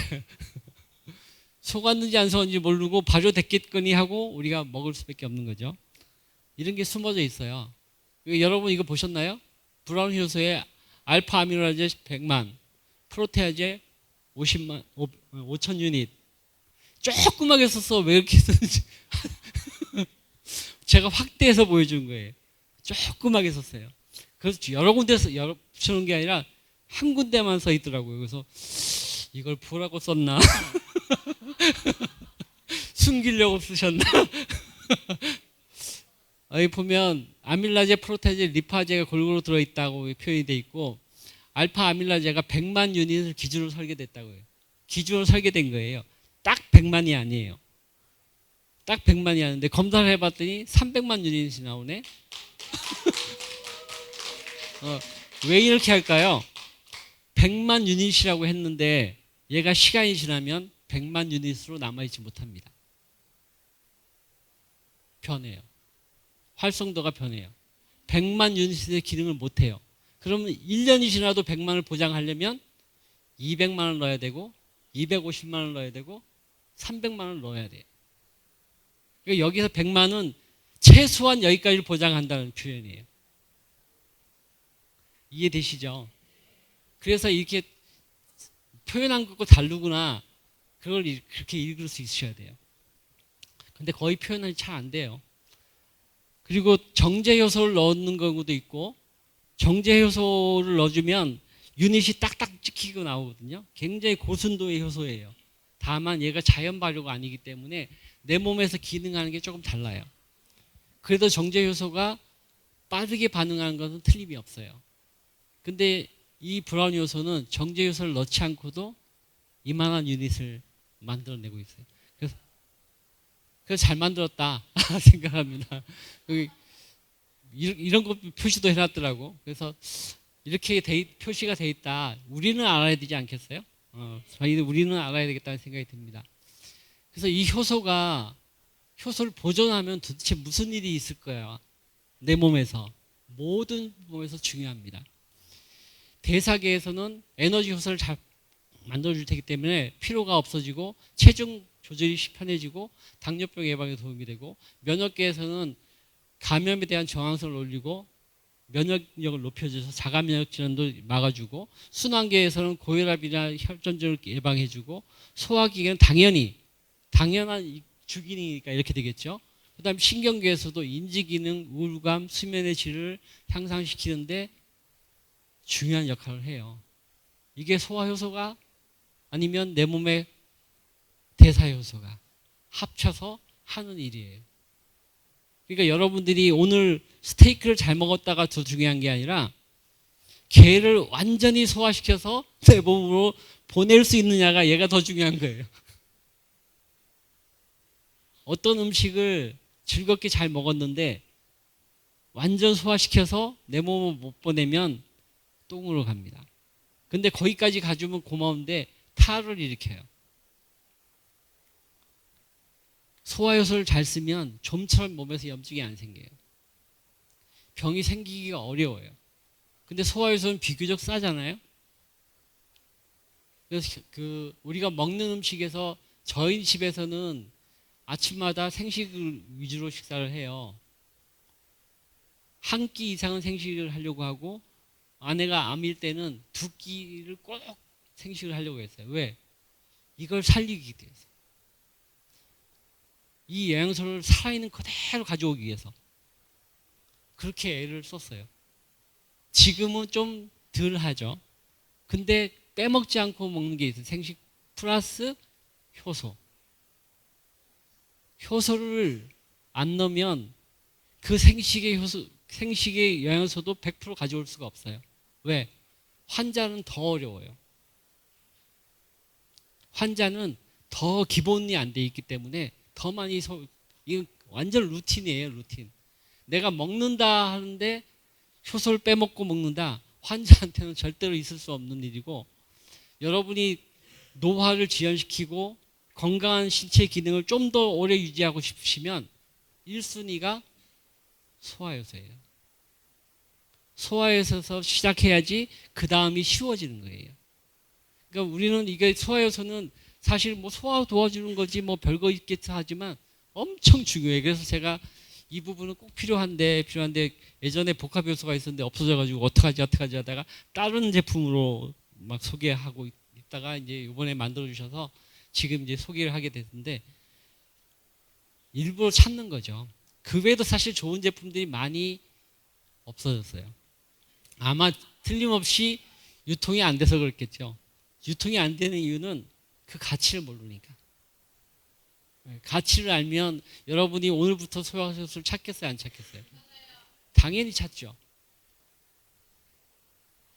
속았는지 안 속았는지 모르고 발효됐겠거니 하고 우리가 먹을 수밖에 없는 거죠. 이런 게 숨어져 있어요. 여러분 이거 보셨나요? 브라운 효소에 알파 아미노아제 100만, 프로테아제 5,000유닛. 조그맣게 썼어. 왜 이렇게 썼는지. 제가 확대해서 보여준 거예요. 조그맣게 썼어요. 그래서 여러 군데서 붙여놓은 게 아니라 한 군데만 써 있더라고요. 그래서 이걸 보라고 썼나? 숨기려고 쓰셨나? 여기 보면 아밀라제, 프로테아제, 리파제가 골고루 들어있다고 표현이 돼 있고 알파 아밀라제가 100만 유닛을 기준으로 설계됐다고요. 기준으로 설계된 거예요. 딱 100만이 아니에요. 딱 100만이 아닌데 검사를 해봤더니 300만 유닛이 나오네. 왜 이렇게 할까요? 100만 유닛이라고 했는데 얘가 시간이 지나면 100만 유닛으로 남아있지 못합니다. 변해요. 활성도가 변해요. 100만 유닛의 기능을 못해요. 그러면 1년이 지나도 100만을 보장하려면 200만을 넣어야 되고 250만을 넣어야 되고 300만을 넣어야 돼요. 그러니까 여기서 100만은 최소한 여기까지를 보장한다는 표현이에요. 이해되시죠? 그래서 이렇게 표현한 것과 다르구나. 그걸 그렇게 읽을 수 있으셔야 돼요. 근데 거의 표현이 잘 안 돼요. 그리고 정제 효소를 넣는 경우도 있고 정제 효소를 넣어주면 유닛이 딱딱 찍히고 나오거든요. 굉장히 고순도의 효소예요. 다만 얘가 자연 발효가 아니기 때문에 내 몸에서 기능하는 게 조금 달라요. 그래도 정제 효소가 빠르게 반응하는 것은 틀림이 없어요. 근데 이 브라운 효소는 정제 효소를 넣지 않고도 이만한 유닛을 만들어내고 있어요. 그래서 잘 만들었다 생각합니다. 이런 거 표시도 해놨더라고. 그래서 이렇게 표시가 돼 있다. 우리는 알아야 되지 않겠어요? 우리는 알아야 되겠다는 생각이 듭니다. 그래서 이 효소를 보존하면 도대체 무슨 일이 있을 거야? 내 몸에서. 모든 몸에서 중요합니다. 대사계에서는 에너지 효소를 잘 만들어줄 테기 때문에 피로가 없어지고 체중 조절이 편해지고 당뇨병 예방에 도움이 되고, 면역계에서는 감염에 대한 저항성을 올리고 면역력을 높여줘서 자가 면역 질환도 막아주고, 순환계에서는 고혈압이나 혈전증을 예방해주고, 소화기계는 당연한 주기니까 이렇게 되겠죠. 그다음 신경계에서도 인지기능, 우울감, 수면의 질을 향상시키는데 중요한 역할을 해요. 이게 소화효소가 아니면 내 몸의 대사효소가 합쳐서 하는 일이에요. 그러니까 여러분들이 오늘 스테이크를 잘 먹었다가 더 중요한 게 아니라 개를 완전히 소화시켜서 내 몸으로 보낼 수 있느냐가 얘가 더 중요한 거예요. 어떤 음식을 즐겁게 잘 먹었는데 완전 소화시켜서 내 몸을 못 보내면 똥으로 갑니다. 근데 거기까지 가주면 고마운데 탈을 일으켜요. 소화효소를 잘 쓰면 좀처럼 몸에서 염증이 안 생겨요. 병이 생기기가 어려워요. 근데 소화효소는 비교적 싸잖아요. 그래서 우리가 먹는 음식에서 저희 집에서는 아침마다 생식을 위주로 식사를 해요. 한 끼 이상은 생식을 하려고 하고, 아내가 암일 때는 2끼를 꼭 생식을 하려고 했어요. 왜? 이걸 살리기 위해서. 이 영양소를 살아있는 그대로 가져오기 위해서. 그렇게 애를 썼어요. 지금은 좀 덜 하죠. 근데 빼먹지 않고 먹는 게 있어요. 생식 플러스 효소. 효소를 안 넣으면 그 생식의 영양소도 100% 가져올 수가 없어요. 왜? 환자는 더 어려워요. 환자는 더 기본이 안 돼 있기 때문에 더 많이 이건 완전 루틴이에요, 루틴. 내가 먹는다 하는데 효소를 빼먹고 먹는다. 환자한테는 절대로 있을 수 없는 일이고, 여러분이 노화를 지연시키고 건강한 신체 기능을 좀 더 오래 유지하고 싶으시면 1순위가 소화효소예요. 소화효소에서 시작해야지 그 다음이 쉬워지는 거예요. 그러니까 우리는 이게 소화효소는 사실 뭐 소화 도와주는 거지 뭐 별거 있겠다 하지만 엄청 중요해요. 그래서 제가 이 부분은 꼭 필요한데 예전에 복합효소가 있었는데 없어져가지고 어떡하지 하다가 다른 제품으로 막 소개하고 있다가 이제 이번에 만들어 주셔서 지금 이제 소개를 하게 됐는데, 일부러 찾는 거죠. 그 외에도 사실 좋은 제품들이 많이 없어졌어요. 아마 틀림없이 유통이 안 돼서 그렇겠죠. 유통이 안 되는 이유는 그 가치를 모르니까. 가치를 알면 여러분이 오늘부터 소화효소를 찾겠어요, 안 찾겠어요? 당연히 찾죠.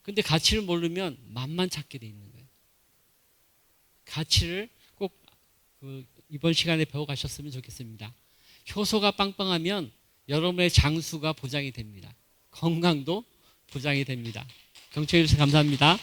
근데 가치를 모르면 맛만 찾게 돼 있는 거예요. 가치를 꼭 이번 시간에 배워가셨으면 좋겠습니다. 효소가 빵빵하면 여러분의 장수가 보장이 됩니다. 건강도 보장이 됩니다. 경청해 주셔서 감사합니다.